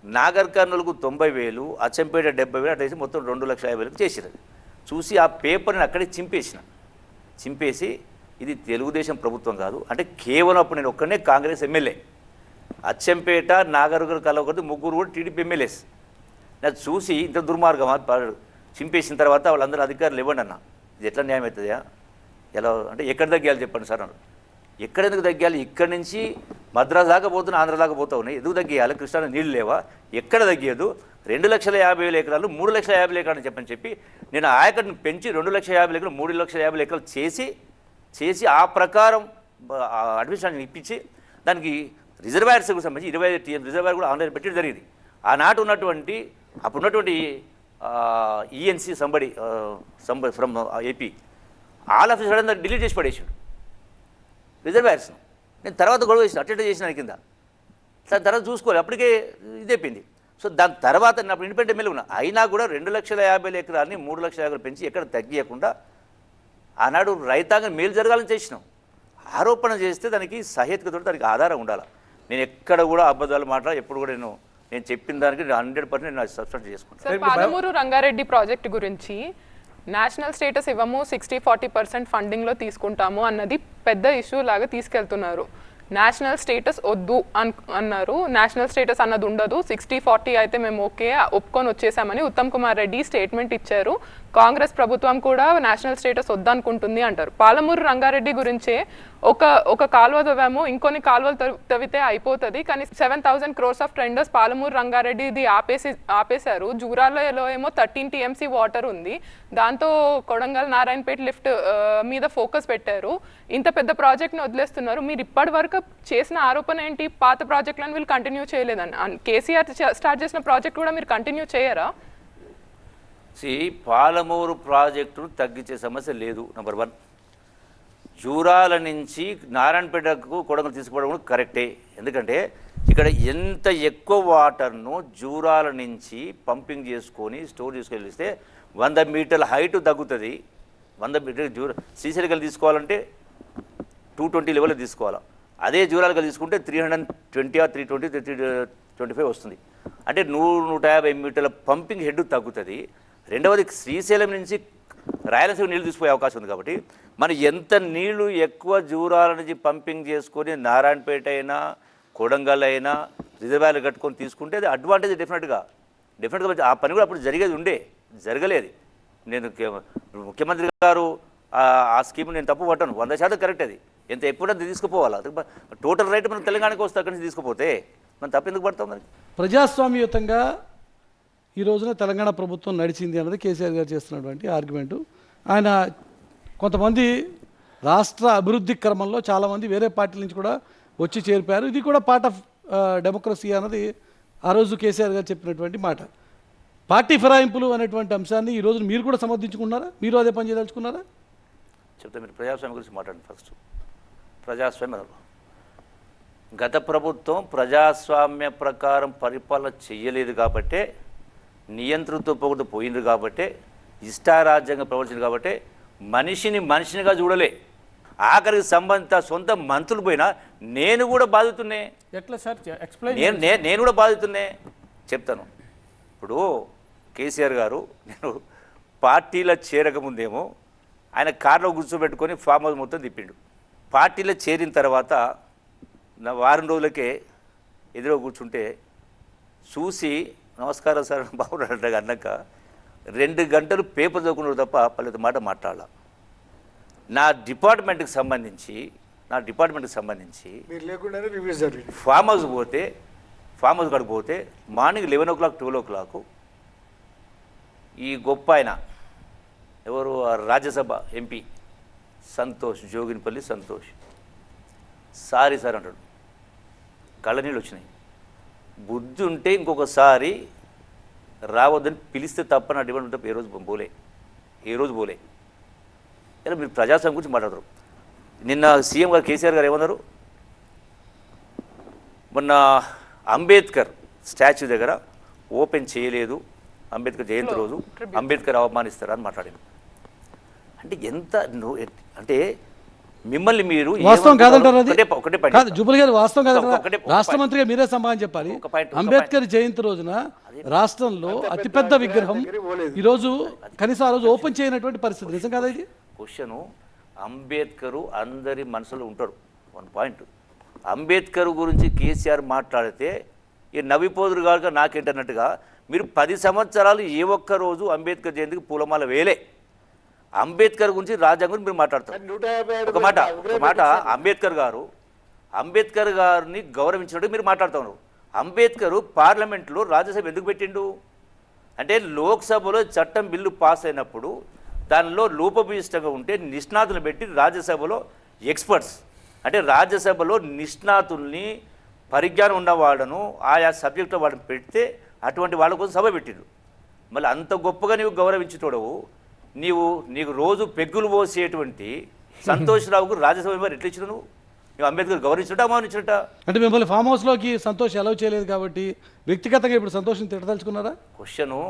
నాగర్ కర్నూలుకు 90,000, అచ్చంపేట 70,000, అట్లా వేసి మొత్తం 2,50,000 చేసిరు. చూసి ఆ పేపర్ని అక్కడే చింపేసి ఇది తెలుగుదేశం ప్రభుత్వం కాదు అంటే కేవలం అప్పుడు నేను ఒక్కనే కాంగ్రెస్ ఎమ్మెల్యే, అచ్చంపేట నాగర్ కలవకూడదు, 3 కూడా టీడీపీ ఎమ్మెల్యేస్. నాకు చూసి ఇంత దుర్మార్గం చింపేసిన తర్వాత వాళ్ళందరూ అధికారులు ఇవ్వండి అన్న, ఇది ఎట్లా న్యాయం అవుతుందా? ఎలా అంటే ఎక్కడ తగ్గాలి చెప్పండి సార్ అన్నారు. ఎక్కడెందుకు తగ్గాలి? ఇక్కడి నుంచి మద్రాసు దాకా పోతున్నా, ఆంధ్ర దాకా పోతా ఉన్నాయి, ఎందుకు తగ్గియాలి? కృష్ణా నీళ్ళు లేవా? ఎక్కడ తగ్గేదు? 2,50,000 ఎకరాలు 3,50,000 ఎకరాలు చెప్పి నేను ఆయకట్టును పెంచి 2,50,000 ఎకరాలు 3,50,000 ఎకరాలు చేసి ఆ ప్రకారం అడ్మినిస్ట్రేషన్ ఇప్పించి దానికి రిజర్వాయర్స్కి సంబంధించి 25 TM రిజర్వాయర్ కూడా ఆన్లైన్ పెట్టడం జరిగింది. ఆనాటి ఉన్నటువంటి అప్పుడున్నటువంటి ENC somebody from AP all of sudden delete చేసి పడేసాడు రిజర్వాయర్స్ను. నేను తర్వాత గొడవ చేసిన అటెండ్ చేసిన కింద దాని తర్వాత చూసుకోవాలి అప్పటికే ఇదైపోయింది. సో దాని తర్వాత నేను అప్పుడు ఇండిపెండెంట్ ఎమ్మెల్యే ఉన్నా, అయినా కూడా 2,50,000 ఎకరాన్ని 3,00,000 ఎకరాలు పెంచి ఎక్కడ తగ్గియకుండా ఆనాడు రైతాంగం మేలు జరగాలని చేసినాం. ఆరోపణ చేస్తే దానికి సహేతుకతో దానికి ఆధారం ఉండాలి. నేను ఎక్కడ కూడా అబద్ధాలు మాట్లాడ ఎప్పుడు కూడా నేను చెప్పిన దానికి 100% నేను సబ్స్క్రైబ్ చేసుకుంటాను. సార్, పాలమూరు రంగారెడ్డి ప్రాజెక్ట్ గురించి నేషనల్ స్టేటస్ ఇవ్వము, 60-40% ఫండింగ్లో తీసుకుంటాము అన్నది పెద్ద ఇష్యూ లాగా తీసుకెళ్తున్నారు. నేషనల్ స్టేటస్ వద్దు అన్నారు. నేషనల్ స్టేటస్ అన్నది ఉండదు, 60-40 అయితే మేము ఓకే ఒప్పుకొని వచ్చేసామని ఉత్తమ్ కుమార్ రెడ్డి స్టేట్మెంట్ ఇచ్చారు. కాంగ్రెస్ ప్రభుత్వం కూడా నేషనల్ స్టేటస్ వద్దనుకుంటుంది అంటారు. పాలమూరు రంగారెడ్డి గురించే ఒక కాలువ తవ్వాము, ఇంకొన్ని కాలువలు తవ్వితే అయిపోతుంది, కానీ 7,000 crores of tenders Palamuru Rangareddy ఇది ఆపేశారు. జూరాలలో ఏమో 13 TMC వాటర్ ఉంది, దాంతో కొడంగల్ నారాయణపేట లిఫ్ట్ మీద ఫోకస్ పెట్టారు. ఇంత పెద్ద ప్రాజెక్ట్ని వదిలేస్తున్నారు. మీరు ఇప్పటి వరకు చేసిన ఆరోపణ ఏంటి? పాత ప్రాజెక్టులను వీళ్ళు కంటిన్యూ చేయలేదని. కేసీఆర్ స్టార్ట్ చేసిన ప్రాజెక్ట్ కూడా మీరు కంటిన్యూ చేయరా? పాలమూరు ప్రాజెక్టును తగ్గించే సమస్య లేదు. నెంబర్ 1, జూరాల నుంచి నారాయణపేటకు కొడంగల్ తీసుకుపోవడం కరెక్టే. ఎందుకంటే ఇక్కడ ఎంత ఎక్కువ వాటర్ను జూరాల నుంచి పంపింగ్ చేసుకొని స్టోర్ చేసుకెళ్ళిస్తే 100 మీటర్ల హైట్ తగ్గుతుంది. 100 మీటర్లు శ్రీశైలం తీసుకోవాలంటే 220 లెవెల్ తీసుకోవాలి. అదే జూరాలుగా తీసుకుంటే 320 or 320, 325 వస్తుంది. అంటే 100-150 మీటర్ల పంపింగ్ హెడ్ తగ్గుతుంది. రెండవది, శ్రీశైలం నుంచి రాయలసీమ నీళ్ళు తీసుకుపోయే అవకాశం ఉంది. కాబట్టి మనం ఎంత నీళ్లు ఎక్కువ జూరాల నుంచి పంపింగ్ చేసుకొని నారాయణపేట అయినా కొడంగల్ అయినా రిజర్వాయర్లు కట్టుకొని తీసుకుంటే అది అడ్వాంటేజ్ డెఫినెట్గా ఆ పని కూడా అప్పుడు జరగలేదు. నేను ముఖ్యమంత్రి గారు ఆ స్కీమ్ నేను తప్పు పట్టాను, 100% కరెక్ట్. అది ఎంత ఎప్పుడంత తీసుకుపోవాలి. టోటల్ రైట్ మనం తెలంగాణకి వస్తే అక్కడి నుంచి తీసుకుపోతే మనం తప్పు ఎందుకు పడతాం? మరి ప్రజాస్వామ్యయుతంగా ఈ రోజున తెలంగాణ ప్రభుత్వం నడిచింది అన్నది కేసీఆర్ గారు చేస్తున్నటువంటి ఆర్గ్యుమెంటు. ఆయన కొంతమంది రాష్ట్ర అభివృద్ధి క్రమంలో చాలామంది వేరే పార్టీల నుంచి కూడా వచ్చి చేరిపారు. ఇది కూడా పార్ట్ ఆఫ్ డెమోక్రసీ అన్నది ఆ రోజు కేసీఆర్ గారు చెప్పినటువంటి మాట. పార్టీ ఫిరాయింపులు అనేటువంటి అంశాన్ని ఈ రోజు మీరు కూడా సమర్థించుకున్నారా? మీరు అదే పని చేయదలుచుకున్నారా? చెప్తే మీరు ప్రజాస్వామ్యం గురించి మాట్లాడండి. ఫస్ట్ ప్రజాస్వామ్యం, గత ప్రభుత్వం ప్రజాస్వామ్య ప్రకారం పరిపాలన చేయలేదు కాబట్టే, నియంతృత్వ పోకుండా పోయింది కాబట్టే, ఇష్టారాజ్యంగా ప్రవర్తించింది కాబట్టే మనిషినిగా చూడలే. ఆఖరికి సంబంధిత సొంత మంత్రులు పోయినా నేను కూడా బాధితున్నే. ఎట్లా సార్ ఎక్స్ప్లెయిన్? నేను కూడా బాధితున్నే. చెప్తాను. ఇప్పుడు కేసీఆర్ గారు నేను పార్టీలో చేరకముందేమో ఆయన కార్లో కూర్చోబెట్టుకొని ఫామ్ హౌస్ మొత్తం తిప్పిండు. పార్టీలో చేరిన తర్వాత నా వారం రోజులకే ఎదురు కూర్చుంటే చూసి నమస్కారం సార్ బాగున్నాడు అన్నాక 2 గంటలు పేపర్ చదువుకున్నాడు తప్ప పల్లెత మాట మాట్లాడాల. నా డిపార్ట్మెంట్కి సంబంధించి ఫామ్ హౌస్ కాడికి పోతే మార్నింగ్ 11 o'clock 12 o'clock ఈ గొప్ప ఆయన ఎవరు Rajya Sabha MP Joginipalli Santosh sorry sir అంటాడు. కళ్ళనీళ్ళు వచ్చినాయి. బుద్ధి ఉంటే ఇంకొకసారి రావద్దని పిలిస్తే తప్ప నా డిమాండ్ తప్ప ఏ రోజు పోలే. ఇలా మీరు ప్రజాస్వామ్యం గురించి మాట్లాడతారు. నిన్న సీఎం గారు కేసీఆర్ గారు ఏమన్నారు? మొన్న అంబేద్కర్ స్టాచ్యూ దగ్గర ఓపెన్ చేయలేదు, అంబేద్కర్ జయంతి రోజు అంబేద్కర్ అవమానిస్తారా అని మాట్లాడారు. అంటే ఎంత అంటే మిమ్మల్ని మీరు వాస్తవం కాదంటారు. ఒకటే కాదు జూపల్ గారు, వాస్తవం కాదంటారు. రాష్ట్ర మంత్రిగా మీరే సమాధానం చెప్పాలి. అంబేద్కర్ జయంతి రోజున రాష్ట్రంలో అతిపెద్ద విగ్రహం ఈరోజు కనీసం ఆ రోజు ఓపెన్ చేయనటువంటి పరిస్థితి నిజం కాదా ఇది? క్వశ్చను అంబేద్కరు అందరి మనసులో ఉంటాడు. 1 point. అంబేద్కర్ గురించి కేసీఆర్ మాట్లాడితే ఈ నవ్విపోదురు కాక నాకేంటన్నట్టుగా మీరు 10 సంవత్సరాలు ఏ ఒక్క రోజు అంబేద్కర్ జయంతికి పూలమాల వేలే. అంబేద్కర్ గురించి రాజ్యాంగం గురించి మీరు మాట్లాడతారు. ఒక మాట అంబేద్కర్ గారిని గౌరవించినట్టు మీరు మాట్లాడుతున్నారు. అంబేద్కర్ పార్లమెంట్లో రాజ్యసభ ఎందుకు పెట్టిండు అంటే లోక్సభలో చట్టం బిల్లు పాస్ అయినప్పుడు దానిలో లోపభూయిష్టంగా ఉంటే నిష్ణాతులను పెట్టి రాజ్యసభలో ఎక్స్పర్ట్స్ అంటే రాజ్యసభలో నిష్ణాతుల్ని పరిజ్ఞానం ఉన్నవాడను ఆయా సబ్జెక్టులో వాడిని పెడితే అటువంటి వాళ్ళ కోసం సభ పెట్టిండు. మళ్ళీ అంత గొప్పగా నీవు గౌరవించేటోడవు నీకు రోజు పెగ్గులు పోసేటువంటి సంతోష్ రావుకు రాజ్యసభ మెంబర్ ఎట్లా ఇచ్చినావు నువ్వు? మేము అంబేద్కర్ గౌరవించుట అవమానించుట. అంటే మిమ్మల్ని ఫామ్ హౌస్లోకి సంతోష్ అలౌ చేయలేదు కాబట్టి వ్యక్తిగతంగా ఇప్పుడు సంతోషం తిట్టదలుచుకున్నారా? క్వశ్చను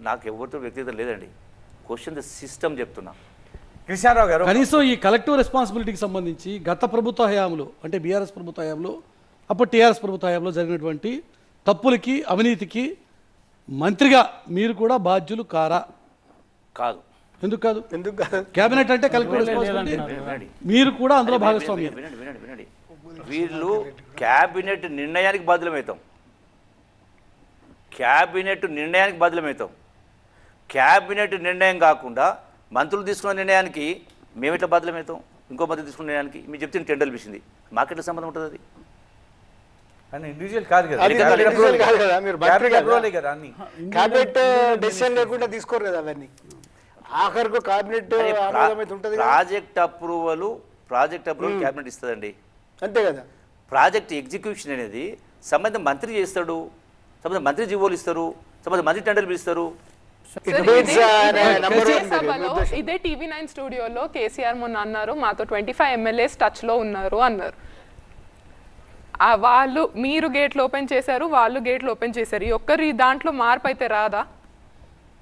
నాకు ఎవరితో వ్యక్తిగత లేదండి, క్వశ్చన్ ద సిస్టమ్ చెప్తున్నా. కృష్ణారావు గారు కనీసం ఈ కలెక్టివ్ రెస్పాన్సిబిలిటీకి సంబంధించి గత ప్రభుత్వ హయాంలో అంటే బీఆర్ఎస్ ప్రభుత్వ హయాంలో అప్పుడు టీఆర్ఎస్ ప్రభుత్వ హయాంలో జరిగినటువంటి తప్పులకి అవినీతికి మంత్రిగా మీరు కూడా బాధ్యులు కారా? కాదు. ఎందుకు కాదు? ఎందుకు కాదు? క్యాబినెట్ అంటే కలెక్టివ్ రెస్పాన్సిబిలిటీ, మీరు కూడా అందులో భాగస్వామ్యం. వినండి వినండి వినండి, వీళ్ళు క్యాబినెట్ నిర్ణయానికి బాధ్యులమవుతాం, క్యాబినెట్ నిర్ణయానికి బాధ్యులమవుతాం. క్యాబినెట్ నిర్ణయం కాకుండా మంత్రులు తీసుకున్న నిర్ణయానికి మేము ఎట్లా బాధ్యులమవుతాం? ఇంకో మంత్రి తీసుకున్న నిర్ణయానికి మీరు చెప్తే టెండర్లు పిలిచింది, మాకెట్లా సంబంధం ఉంటుంది? అది అని ఇండివిజువల్ కాదు కదా, అది individual కాదు కదా, మీరు మంత్రి క్యాబినెట్ కదా. అప్రూవలే కదా అన్ని. క్యాబినెట్ డెసిషన్ లేకుండా తీసుకోరు కదా అవన్నీ. ఆఖరికి క్యాబినెట్ ఆమోదం అయితే ఉంటుంది కదా. ప్రాజెక్ట్ అప్రూవల్ క్యాబినెట్ ఇస్తుందండి. అంతే కదా. ప్రాజెక్ట్ ఎగ్జిక్యూషన్ అనేది సంబంధిత మంత్రి చేస్తాడు, సంబంధిత మంత్రి జీవోలు ఇస్తారు, సంబంధిత మంత్రి టెండర్లు పిలుస్తారు. సభలో ఇదే TV9 స్టూడియోలో కేసీఆర్ మొన్న అన్నారు మాతో 25 MLAs టచ్ లో ఉన్నారు అన్నారు. వాళ్ళు మీరు గేట్లు ఓపెన్ చేశారు, వాళ్ళు గేట్లు ఓపెన్ చేశారు. ఈ ఒక్కరి దాంట్లో మార్పు అయితే రాదా?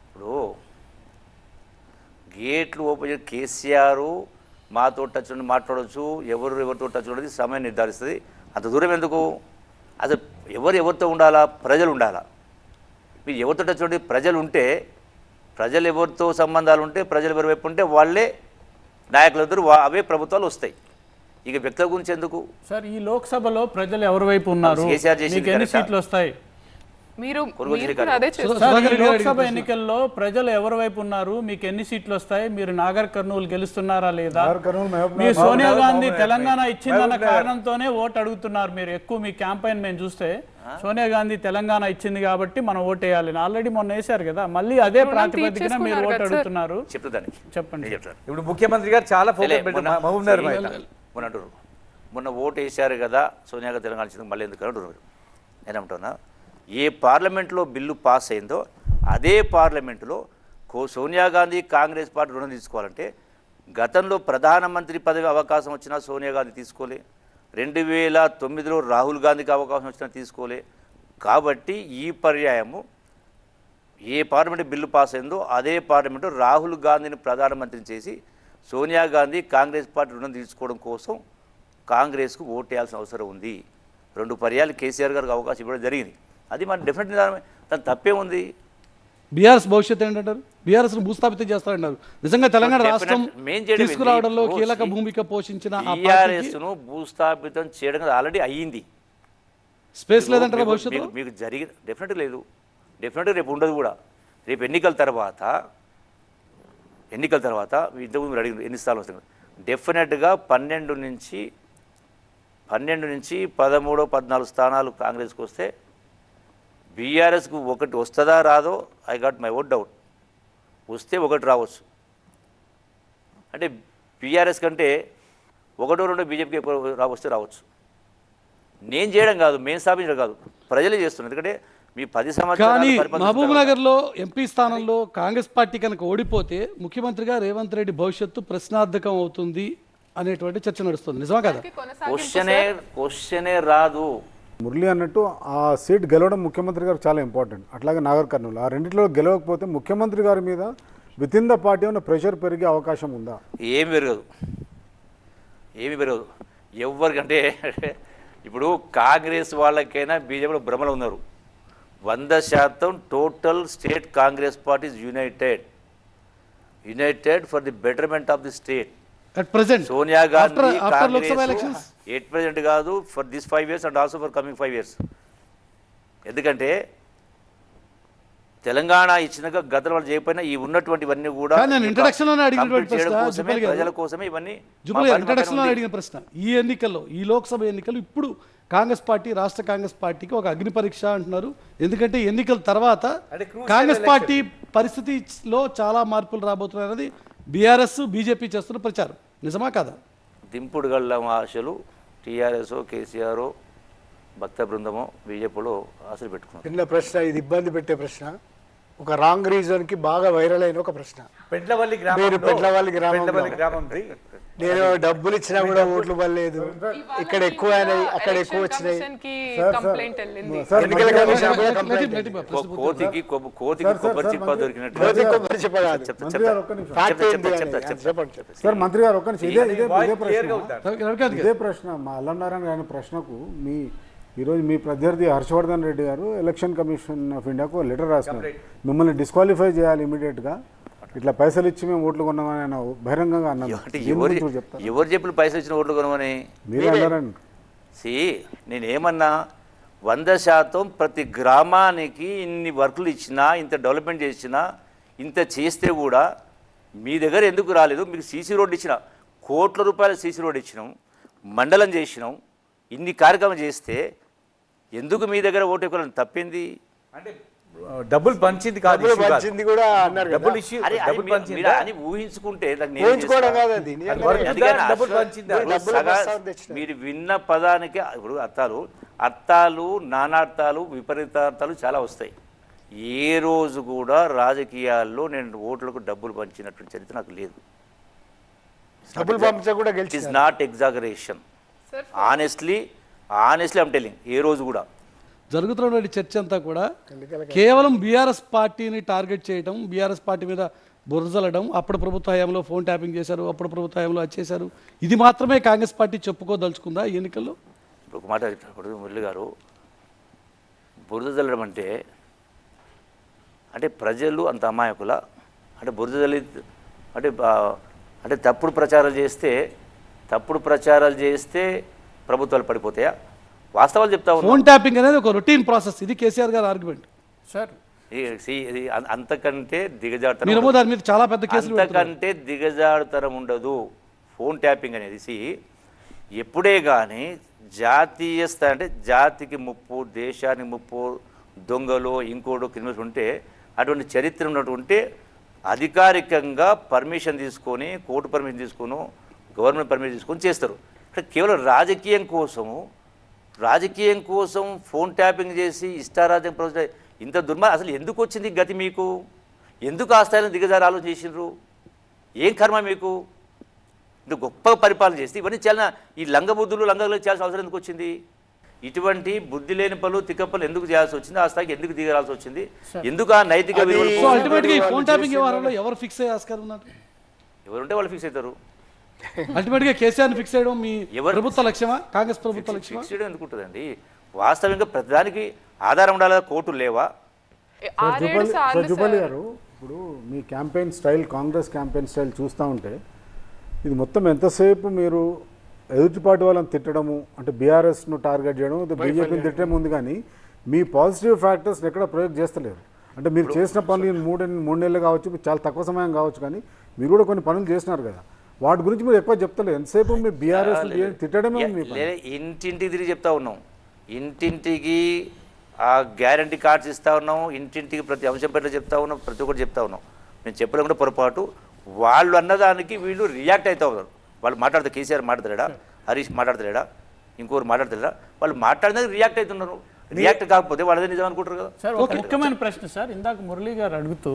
ఇప్పుడు గేట్లు ఓపెన్ చేసి కేసీఆర్ మాతో టచ్ ఉండి మాట్లాడవచ్చు, ఎవరితో టచ్ ఉండదు, సమయం నిర్ధారిస్తుంది. అంత దూరం ఎందుకు? అసలు ఎవరితో ఉండాలా? ప్రజలు ఉండాలా. మీరు ఎవరితో టచ్ ఉండి ప్రజలు ఉంటే, ప్రజలు ఎవరితో సంబంధాలు ఉంటే, ప్రజలు ఎవరి వైపు ఉంటే వాళ్ళే నాయకులందరూ అవే ప్రభుత్వాలు వస్తాయి. ఇక వ్యక్తుల గురించి ఎందుకు? సార్ ఈ లోక్సభలో ప్రజలు ఎవరి వైపు ఉన్నారు, కేసీఆర్ చేసింది మీకు ఎన్ని కరెక్టా? సీట్లు వస్తాయి? మీరు కొనుగోలు మీరు చేయగలరు. కూడా అదే చేస్తారు. సార్ ఈ లోక్సభ ఎన్నికల్లో ప్రజలు ఎవరి వైపు ఉన్నారు, మీకు ఎన్ని సీట్లు వస్తాయి, మీరు నాగర్ కర్నూలు గెలుస్తున్నారా లేదా, నాగర్ కర్నూలు, మహబూబ్ మీరు నగర్, సోనియా గాంధీ మహబూబ్ తెలంగాణ ఇచ్చిందన్న నగర్. కారణంతోనే ఓటు అడుగుతున్నారు. మీరు ఎక్కువ మీ క్యాంపెయిన్ మేము చూస్తే సోనియా గాంధీ తెలంగాణ ఇచ్చింది కాబట్టి మనం ఓటు వేయాలి, ఆల్రెడీ మొన్న వేశారు కదా, మళ్ళీ అదే ప్రాతిపదికన మీరు ఓటు అడుగుతున్నారు. చెప్తానికి చెప్పండి. నేను చెప్తాను. ఇప్పుడు ముఖ్యమంత్రి గారు చాలా ఫోకస్ పెట్టి మహబూబ్ నగర్ మీద మొన్న అంటారు, మొన్న ఓటు వేశారు కదా సోనియా గాంధీ తెలంగాణ ఇచ్చింది, మళ్ళీ ఎందుకు అంటారు. నేనేమంటున్నా, ఏ పార్లమెంట్లో బిల్లు పాస్ అయిందో అదే పార్లమెంటులో సోనియా గాంధీ కాంగ్రెస్ పార్టీ రుణం తీసుకోవాలంటే గతంలో ప్రధానమంత్రి పదవి అవకాశం వచ్చినా సోనియా గాంధీ తీసుకోలే, 2009లో రాహుల్ గాంధీకి అవకాశం వచ్చినా తీసుకోలే. కాబట్టి ఈ పర్యాయము ఏ పార్లమెంట్ బిల్లు పాస్ అయిందో అదే పార్లమెంటు రాహుల్ గాంధీని ప్రధానమంత్రిని చేసి సోనియా గాంధీ కాంగ్రెస్ పార్టీ రుణం తీర్చుకోవడం కోసం కాంగ్రెస్కు ఓటు వేయాల్సిన అవసరం ఉంది. 2 పర్యాలు కేసీఆర్ గారికి అవకాశం ఇవ్వడం జరిగింది. అది మన డెఫినెట్లీ దాని తప్పే ఉంది. బీఆర్ఎస్ భవిష్యత్తు ఏంటంటారు? బీఆర్ఎస్ను భూస్థాపితం చేస్తారంటారు. నిజంగా తెలంగాణ రాష్ట్రం తీసుకురావడంలో కీలక భూమిక పోషించిన బీఆర్ఎస్ను భూస్థాపితం చేయడం ఆల్రెడీ అయ్యింది. స్పేస్ లేదంటారా భవిష్యత్తు? మీకు జరిగింది డెఫినెట్గా లేదు, డెఫినెట్గా రేపు ఉండదు కూడా. రేపు ఎన్నికల తర్వాత ఇంతకుముందు మీరు అడిగిన ఎన్ని స్థానాలు వస్తాయి, డెఫినెట్గా 12 నుంచి 13, 14 స్థానాలు కాంగ్రెస్కి వస్తే బీఆర్ఎస్కు 1 వస్తుందా రాదో I got my vote doubt. వస్తే 1 రావచ్చు. అంటే బీఆర్ఎస్ కంటే 1, 2 బీజేపీకి ఎక్కువ వస్తే రావచ్చు. నేను చేయడం కాదు, మేము స్థాపించడం కాదు, ప్రజలే చేస్తున్నారు. ఎందుకంటే మీ 10 కానీ సంవత్సరాలు మహబూబ్ నగర్లో ఎంపీ స్థానంలో కాంగ్రెస్ పార్టీ కనుక ఓడిపోతే ముఖ్యమంత్రిగా రేవంత్ రెడ్డి భవిష్యత్తు ప్రశ్నార్థకం అవుతుంది అనేటువంటి చర్చ నడుస్తుంది. నిజమా కదా? క్వశ్చనే రాదు. మురళి అన్నట్టు ఆ సీట్ గెలవడం ముఖ్యమంత్రి గారికి చాలా ఇంపార్టెంట్. అట్లాగే నాగర్ కర్నూలు ఆ రెండిట్లో గెలవకపోతే ముఖ్యమంత్రి గారి మీద విత్ ఇన్ ద పార్టీ ఉన్న ప్రెషర్ పెరిగే అవకాశం ఉందా? ఏమి పెరగదు. ఎవరికంటే ఇప్పుడు కాంగ్రెస్ వాళ్ళకైనా బీజేపీలో భ్రమలు ఉన్నారు. 100% total state Congress party is united for the betterment of the state. At present, Sonia Gandhi after Lok Sabha elections? At present కాదు, for this 5 years and also for coming 5 years. ఎందుకంటే తెలంగాణ ఇచ్చినాక గతంలో వాళ్ళు చేయకపోయినా ఈ ఉన్నటువంటివన్నీ కూడా ప్రజల కోసమే ఇవన్నీ. ఇంట్రడక్షన్ అడిగిన ప్రశ్న, ఈ ఎన్నికల్లో ఈ లోక్సభ ఎన్నికలు ఇప్పుడు కాంగ్రెస్ పార్టీ రాష్ట్ర కాంగ్రెస్ పార్టీకి ఒక అగ్ని పరీక్ష అంటున్నారు. ఎందుకంటే ఎన్నికల తర్వాత కాంగ్రెస్ పార్టీ పరిస్థితిలో చాలా మార్పులు రాబోతున్నాయన్నది బీఆర్ఎస్ బీజేపీ చేస్తున్న ప్రచారం. నిజమా కాదా? దింపుడు గళ్ళ ఆశలు టీఆర్ఎస్ కేసీఆర్ భక్త బృందమో బీజేపీలో ఆశలు పెట్టుకున్నారు. చిన్న ప్రశ్న, ఇది ఇబ్బంది పెట్టే ప్రశ్న. ఒక రాంగ్ రీజన్ కి బాగా వైరల్ అయిన ఒక ప్రశ్న. పెండ్లవల్లి మీరు పెండ్లవల్లి పెండ్లవల్లి గ్రామంది నేను డబ్బులు ఇచ్చినా కూడా ఓట్లు పడలేదు, ఇక్కడ ఎక్కువ అయినాయి, అక్కడ ఎక్కువ వచ్చినాయి. కంప్లైంట్ వెళ్ళింది. ఎన్నికల కమిషన్ కూడా కంప్లైంట్. కోతికి కొబ్బరి చిప్ప దొరికినట్టు కోతి కొబ్బరి చెప్ప కాదు. మంత్రి గారు ఒక్క నిమిషం. ఫ్యాక్ట్ ఏంటి అని చెప్పండి. చెప్పండి. సార్ మంత్రి గారు ఒక్క నిమిషం. ఇదే క్లియర్గా ప్రశ్న ఉంటారు. ఇదే ప్రశ్న మా అల్లంనారాయణ గారి ప్రశ్నకు ఈరోజు మీ ప్రత్యర్థి హర్షవర్ధన్ రెడ్డి గారు ఎలక్షన్ కమిషన్ ఆఫ్ ఇండియాకు లెటర్ రాసినారు, మిమ్మల్ని డిస్క్వాలిఫై చేయాలి ఇమీడియట్గా, ఇట్లా పైసలు ఇచ్చి మేము ఓట్లు కొన్నామని ఆయన బహిరంగంగా అన్నారు. ఎవరు చెప్పిన పైసలు ఇచ్చిన ఓట్లు కొనమని మీరు అన్నారండి. నేనేమన్నా 100% ప్రతి గ్రామానికి ఇన్ని వర్కులు ఇచ్చినా, ఇంత డెవలప్మెంట్ చేసినా, ఇంత చేస్తే కూడా మీ దగ్గర ఎందుకు రాలేదు? మీకు సీసీ రోడ్డు ఇచ్చిన, కోట్ల రూపాయల సీసీ రోడ్డు ఇచ్చినాం, మండలం చేసినాం, ఇన్ని కార్యక్రమం చేస్తే ఎందుకు మీ దగ్గర ఓటు ఎక్కువ తప్పింది? అంటే డబ్బులు పంచింది కాదు, డబ్బులు పంచింది కూడా అన్నారు కదా. డబ్బులు ఇష్యూ, అరే, డబ్బులు పంచింది అని ఊహించుకుంటే దానికి నేనేం ఊహించుకోవడం చేస్తా? కాదు అది. డబ్బులు పంచింది. మీరు విన్న పదానికి ఇప్పుడు అర్థాలు నానార్థాలు విపరీతార్థాలు చాలా వస్తాయి. ఏ రోజు కూడా రాజకీయాల్లో నేను ఓట్లకు డబ్బులు పంచినటువంటి చరిత్ర నాకు లేదు. డబ్బులు పంపించా కూడా it is not exaggeration. Honestly I'm telling, ఏ రోజు కూడా జరుగుతున్నటువంటి చర్చ అంతా కూడా కేవలం బీఆర్ఎస్ పార్టీని టార్గెట్ చేయడం, బీఆర్ఎస్ పార్టీ మీద బురజలడం, అప్పుడు ప్రభుత్వ హయాంలో ఫోన్ ట్యాపింగ్ చేశారు, అప్పుడు ప్రభుత్వ హయాంలో అది చేశారు, ఇది మాత్రమే కాంగ్రెస్ పార్టీ చెప్పుకోదలుచుకుందా ఈ ఎన్నికల్లో? ఇప్పుడు ఒక మాట ఇప్పుడు మురళి గారు, బురద జల్లడం అంటే ప్రజలు అంత అమాయకుల, అంటే బురద జల్లి అంటే తప్పుడు ప్రచారాలు చేస్తే ప్రభుత్వాలు పడిపోతాయా? వాస్తవాలు చెప్తా ఉన్నా. ఫోన్ ట్యాపింగ్ అనేది ఒక రొటీన్ ప్రాసెస్, ఇది కేసీఆర్ గారి ఆర్గ్యుమెంట్. సార్ అంతకంటే దిగజారుతనం, మీరు దాని మీద చాలా పెద్ద కేసులు అంతకంటే దిగజారుతనం ఉండదు. ఫోన్ ట్యాపింగ్ అనేది ఎప్పుడే కానీ జాతీయ స్థాయి, అంటే జాతికి ముప్పు, దేశానికి ముప్పు, దొంగలు ఇంకోడు క్రిమినల్స్ ఉంటే, అటువంటి చరిత్ర ఉన్నటువంటి అధికారికంగా పర్మిషన్ తీసుకొని, కోర్టు పర్మిషన్ తీసుకొని, గవర్నమెంట్ పర్మిషన్ తీసుకొని చేస్తారు. అంటే కేవలం రాజకీయం కోసం ఫోన్ ట్యాపింగ్ చేసి ఇష్టారాజ్యం ప్రజలు ఇంత అసలు ఎందుకు వచ్చింది గతి మీకు? ఎందుకు ఆ స్థాయిలో దిగజారి ఆలోచన చేసినారు? ఏం కర్మ మీకు? ఇంత గొప్ప పరిపాలన చేస్తే ఇవన్నీ చాలా ఈ లంగబుద్ధులు చేయాల్సిన అవసరం ఎందుకు వచ్చింది? ఇటువంటి బుద్ధి లేని పనులు, తిక్కపలు ఎందుకు చేయాల్సి వచ్చింది? ఆ స్థాయికి ఎందుకు దిగాల్సి వచ్చింది? ఎందుకు ఆ నైతిక విలువలు? సో అల్టిమేట్గా ఈ ఫోన్ ట్యాపింగ్ వ్యవహారంలో ఎవరు ఫిక్స్ అయ్యే ఆస్కారం ఉన్నారు? ఎవరుంటే వాళ్ళు ఫిక్స్ అవుతారు. అల్టిమేట్గా కేసీఆర్ని ఫిక్స్ చేయడం మీ ప్రభుత్వ లక్ష్యమా, కాంగ్రెస్ ప్రభుత్వ లక్ష్యమా? ఫిక్స్ చేయడం ఎందుకుంటుందండి? వాస్తవంగా ప్రతిదానికి ఆధారం ఉండాలి. కోర్టులు లేవా? జుపల్లి గారు, ఇప్పుడు మీ campaign style, Congress campaign style చూస్తూ ఉంటే ఇది మొత్తం ఎంతసేపు మీరు ఎదుటిపాటి వాళ్ళని తిట్టడము, అంటే బీఆర్ఎస్ను టార్గెట్ చేయడం, బీజేపీని తిట్టడం ఉంది, కానీ మీ పాజిటివ్ ఫ్యాక్టర్స్ని ఎక్కడ ప్రయోగం చేస్తలేరు. అంటే మీరు చేసిన పనులు మూడు నెలలు కావచ్చు, చాలా తక్కువ సమయం కావచ్చు, కానీ మీరు కూడా కొన్ని పనులు చేసినారు కదా, వాటి గురించి మీరు ఎక్కువ చెప్తలేదు. ఎంతసేపు మీ బీఆర్ఎస్ తిట్టడమే ఉంది. ఇంటింటికి తిరిగి చెప్తా ఉన్నాం, ఇంటింటికి ఆ గ్యారంటీ కార్డ్స్ ఇస్తూ ఉన్నాం, ఇంటింటికి ప్రతి అంశం పట్ల చెప్తా ఉన్నాం, ప్రతి ఒక్కటి చెప్తా ఉన్నాం. మేము చెప్పడం కూడా పొరపాటు. వాళ్ళు అన్నదానికి వీళ్ళు రియాక్ట్ అవుతూ ఉన్నారు. వాళ్ళు మాట్లాడతారు, కేసీఆర్ మాట్లాడతాడా, హరీష్ మాట్లాడతాడా, ఇంకోరు మాట్లాడతాడా, వాళ్ళు మాట్లాడినాక రియాక్ట్ అవుతున్నారు. రియాక్ట్ కాకపోతే వాళ్ళదే నిజం అనుకుంటారు కదా. సార్ ఒక ముఖ్యమైన ప్రశ్న సార్, ఇందాక మురళీ గారు అడుగుతూ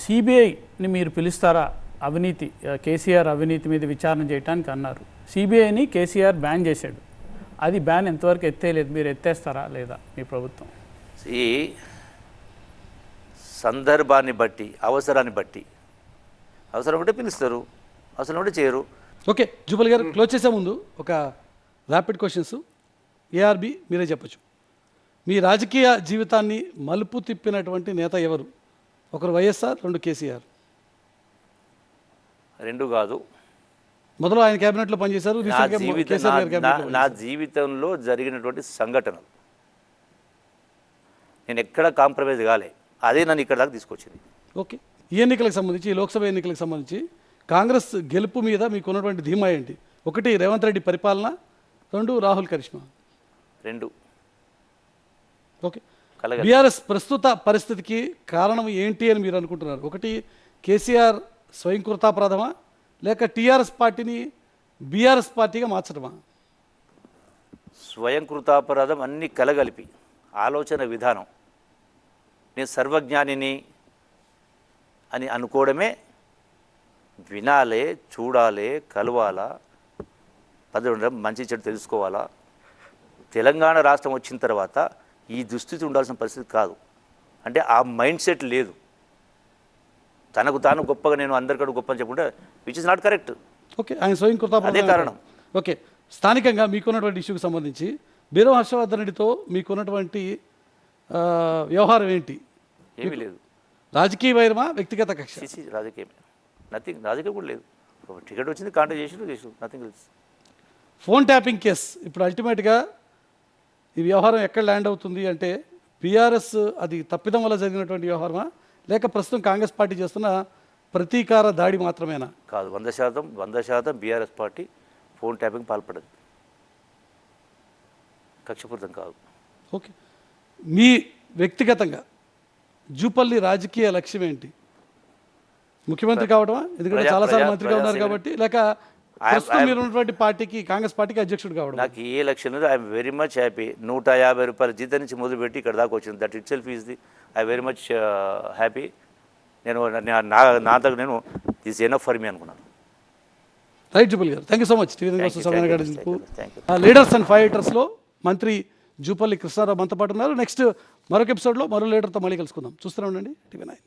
సిబిఐని మీరు పిలుస్తారా అవినీతి, కేసీఆర్ అవినీతి మీద విచారణ చేయడానికి అన్నారు. సిబిఐని కేసీఆర్ బ్యాన్ చేశాడు, అది బ్యాన్ ఎంతవరకు ఎత్తేయలేదు, మీరు ఎత్తేస్తారా లేదా మీ ప్రభుత్వం? ఈ సందర్భాన్ని బట్టి, అవసరాన్ని బట్టి, అవసరం ఉంటే పిలుస్తారు, అవసరం ఉంటే చేయరు. ఓకే జుపల్ గారు, క్లోజ్ చేసే ముందు ఒక ర్యాపిడ్ క్వశ్చన్స్. ఏఆర్బి మీరే చెప్పచ్చు. మీ రాజకీయ జీవితాన్ని మలుపు తిప్పినటువంటి నేత ఎవరు? ఒకరు వైఎస్ఆర్, రెండు కేసీఆర్. రెండు కాదు, మొదలు ఆయన క్యాబినెట్లో పనిచేశారు. నా జీవితంలో జరిగినటువంటి సంఘటనలు నేను ఎక్కడ కాంప్రమైజ్ కాలే, అదే నన్ను ఇక్కడ దాకా తీసుకొచ్చింది. ఓకే, ఈ ఎన్నికలకు సంబంధించి, ఈ లోక్సభ ఎన్నికలకు సంబంధించి కాంగ్రెస్ గెలుపు మీద మీకు ఉన్నటువంటి ధీమా ఏంటి? ఒకటి రేవంత్ రెడ్డి పరిపాలన, రెండు రాహుల్ కరిష్మా. రెండు. ఓకే, బీఆర్ఎస్ ప్రస్తుత పరిస్థితికి కారణం ఏంటి అని మీరు అనుకుంటున్నారు? ఒకటి కేసీఆర్ స్వయంకృతాపరాధమా, లేక టీఆర్ఎస్ పార్టీని బీఆర్ఎస్ పార్టీగా మార్చడమా? స్వయంకృతాపరాధం, అన్ని కలగలిపి ఆలోచన విధానం. నేను సర్వజ్ఞానిని అని అనుకోవడమే. వినాలే, చూడాలి, కలవాలా, పదవి మంచి చెడు తెలుసుకోవాలా. తెలంగాణ రాష్ట్రం వచ్చిన తర్వాత ఈ దుస్థితి ఉండాల్సిన పరిస్థితి కాదు. అంటే ఆ మైండ్ సెట్ లేదు. తనకు తాను గొప్పగా నేను అందరికన్నా గొప్ప అని చెప్పుకుంటే which is not correct. Okay, ఆయన స్వయం కృతాపరాధం అదే కారణం. ఓకే, స్థానికంగా మీకున్నటువంటి ఇష్యూకి సంబంధించి బీరం హర్షవర్ధన్ రెడ్డితో మీకున్నటువంటి వ్యవహారం ఏంటి? ఏమీ లేదు. రాజకీయ వైరమా, వ్యక్తిగత కక్ష? సిసి రాజకీయం నథింగ్. రాజకీయం కూడా లేదు. టికెట్ వచ్చింది, కాంటాక్ట్ చేసి nothing else. Phone tapping case ఇప్పుడు అల్టిమేట్గా ఈ వ్యవహారం ఎక్కడ ల్యాండ్ అవుతుంది అంటే బీఆర్ఎస్ అది తప్పిదం వల్ల జరిగినటువంటి వ్యవహారమా, లేక ప్రస్తుతం కాంగ్రెస్ పార్టీ చేస్తున్న ప్రతీకార దాడి మాత్రమేనా? కాదు, 100% బీఆర్ఎస్ పార్టీ ఫోన్ ట్యాపింగ్ పాల్పడదు. కక్షపూరితం కాదు. ఓకే, మీ వ్యక్తిగతంగా జూపల్లి రాజకీయ లక్ష్యం ఏంటి? ముఖ్యమంత్రి కావడమా? ఎందుకంటే చాలాసార్లు మంత్రిగా ఉన్నారు కాబట్టి, లేక ప్రస్తుతం మీరు ఉన్నటువంటి పార్టీకి, కాంగ్రెస్ పార్టీకి అధ్యక్షుడు కావడం? నాకు ఏ లక్ష్యం లేదు. I'm very much happy. 150 రూపాయల జీతం నుంచి మొదలుపెట్టి ఇక్కడ దాకా వచ్చింది. That it self is the I very much happy. నేను నాతో నేను దిస్ ఎనఫ్ ఫర్ మీ అనుకున్నాను. రైట్ జూపల్లి గారు, thank you so much. TV సమయం గడిచినందుకు. Thank you. లీడర్స్ అండ్ ఫైటర్స్లో మంత్రి జూపల్లి కృష్ణారావు మనతో పాటు ఉన్నారు. నెక్స్ట్ మరొక ఎపిసోడ్లో మరో లీడర్తో మళ్ళీ కలుసుకుందాం. చూస్తూనే ఉండండి TV9.